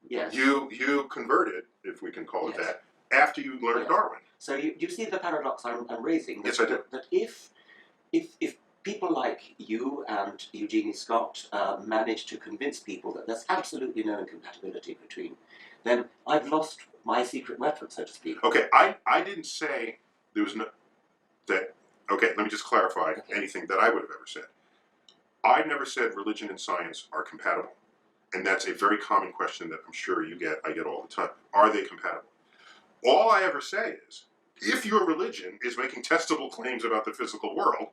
Speaker 2: Yes.
Speaker 1: You converted, if we can call it
Speaker 2: Yes.
Speaker 1: that, after you learned Darwin.
Speaker 2: So you see the paradox I'm raising?
Speaker 1: Yes, I do.
Speaker 2: That if people like you and Eugenie Scott manage to convince people that there's absolutely no incompatibility between, then I've lost my secret weapon, so to speak.
Speaker 1: Okay, I didn't say there was no that. Okay, let me just clarify anything that I would have ever said. I never said religion and science are compatible, and that's a very common question that I'm sure I get all the time. Are they compatible? All I ever say is, if your religion is making testable claims about the physical world,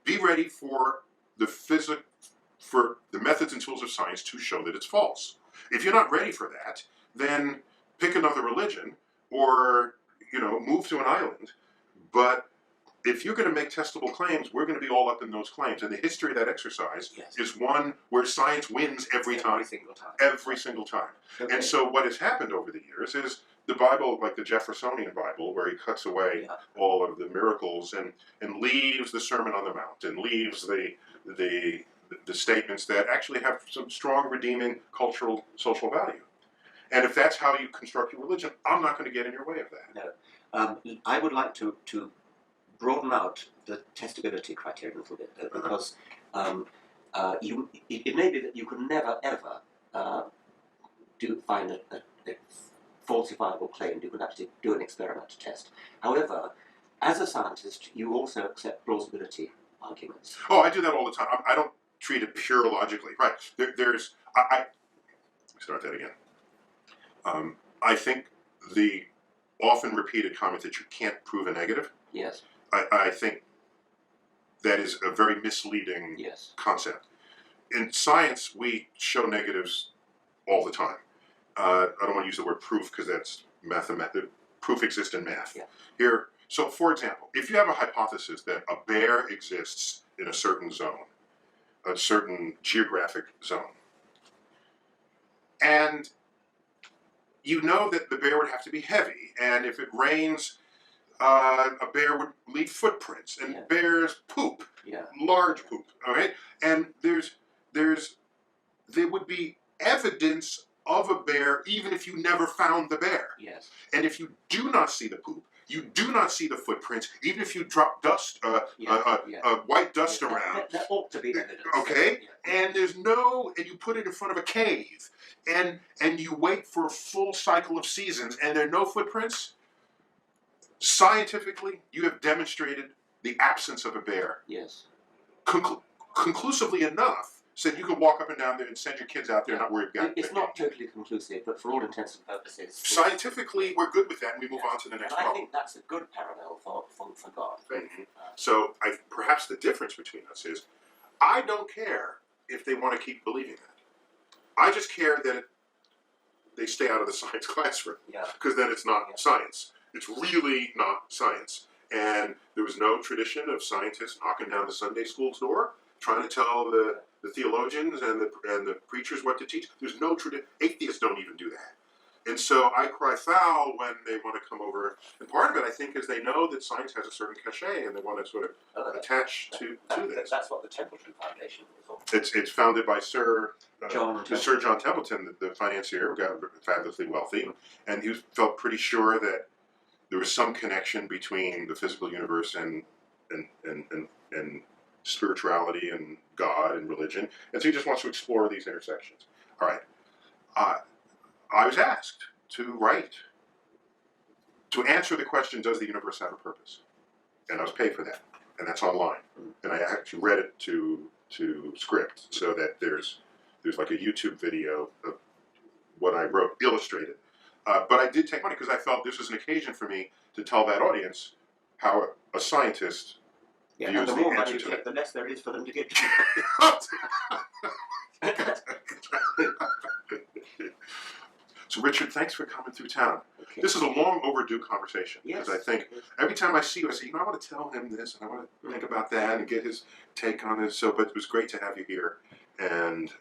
Speaker 1: be ready for the methods and tools of science to show that it's false. If you're not ready for that, then pick another religion or move to an island. But if you're going to make testable claims, we're going to be all up in those claims. And the history of that exercise is one where science wins every time. Every single time.
Speaker 2: Okay.
Speaker 1: And so what has happened over the years is the Bible, like the Jeffersonian Bible, where he cuts away all of the miracles and leaves the Sermon on the Mount and leaves the statements that actually have some strong redeeming cultural, social value. And if that's how you construct your religion, I'm not going to get in your way of that.
Speaker 2: No. I would like to broaden out the testability criterion a little bit, because it may be that you could never, ever find a falsifiable claim. You could actually do an experiment to test. However, as a scientist, you also accept plausibility arguments.
Speaker 1: Oh, I do that all the time. I don't treat it pure logically. Right. I start that again. I think the often repeated comment that you can't prove a negative,
Speaker 2: Yes.
Speaker 1: I think that is a very misleading concept. In science, we show negatives all the time. I don't want to use the word proof because that's mathematical. Proof exists in math.
Speaker 2: Yeah.
Speaker 1: So for example, if you have a hypothesis that a bear exists in a certain zone, a certain geographic zone, and you know that the bear would have to be heavy, and if it rains, a bear would leave footprints, and bears poop, large poop. All right, and there would be evidence of a bear even if you never found the bear.
Speaker 2: Yes.
Speaker 1: And if you do not see the poop, you do not see the footprints, even if you drop dust, white dust around.
Speaker 2: There ought to be evidence.
Speaker 1: Okay, and and you put it in front of a cave, and you wait for a full cycle of seasons, and there are no footprints. Scientifically, you have demonstrated the absence of a bear.
Speaker 2: Yes.
Speaker 1: Conclusively enough, said you can walk up and down there and send your kids out there and not worry about it.
Speaker 2: It's not totally conclusive, but for all intents and purposes.
Speaker 1: Scientifically, we're good with that, and we move on to the next problem.
Speaker 2: I think that's a good parallel for God.
Speaker 1: Mm-hmm. So perhaps the difference between us is, I don't care if they want to keep believing that. I just care that they stay out of the science classroom, because then it's not science. It's really not science. And there was no tradition of scientists knocking down the Sunday school's door, trying to tell the theologians and the preachers what to teach. There's no tradition. Atheists don't even do that. And so I cry foul when they want to come over. And part of it, I think, is they know that science has a certain cachet, and they want to sort of attach to this.
Speaker 2: That's what the Templeton Foundation is all.
Speaker 1: It's founded by Sir John Templeton, the financier, who got fabulously wealthy, and he felt pretty sure that there was some connection between the physical universe and spirituality and God and religion, and so he just wants to explore these intersections. All right, I was asked to write to answer the question, does the universe have a purpose? And I was paid for that, and that's online. And I actually read it to script, so that there's like a YouTube video of what I wrote, illustrated. But I did take money because I felt this was an occasion for me to tell that audience how a scientist
Speaker 2: And
Speaker 1: views
Speaker 2: the
Speaker 1: the
Speaker 2: more money
Speaker 1: answer
Speaker 2: you
Speaker 1: to
Speaker 2: get,
Speaker 1: that.
Speaker 2: the less there is for them to get.
Speaker 1: So, Richard, thanks for coming through town.
Speaker 2: Okay.
Speaker 1: This is a long overdue conversation because
Speaker 2: Yes.
Speaker 1: I think every time I see you, I say, I want to tell him this, and I want to think about that, and get his take on this. So, but it was great to have you here, and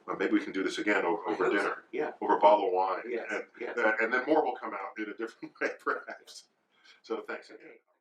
Speaker 1: well, maybe we can do this again over dinner,
Speaker 2: So. Yeah.
Speaker 1: over a bottle of wine,
Speaker 2: Yes.
Speaker 1: and,
Speaker 2: Yes.
Speaker 1: and then more will come out in a different way, perhaps. So, thanks again.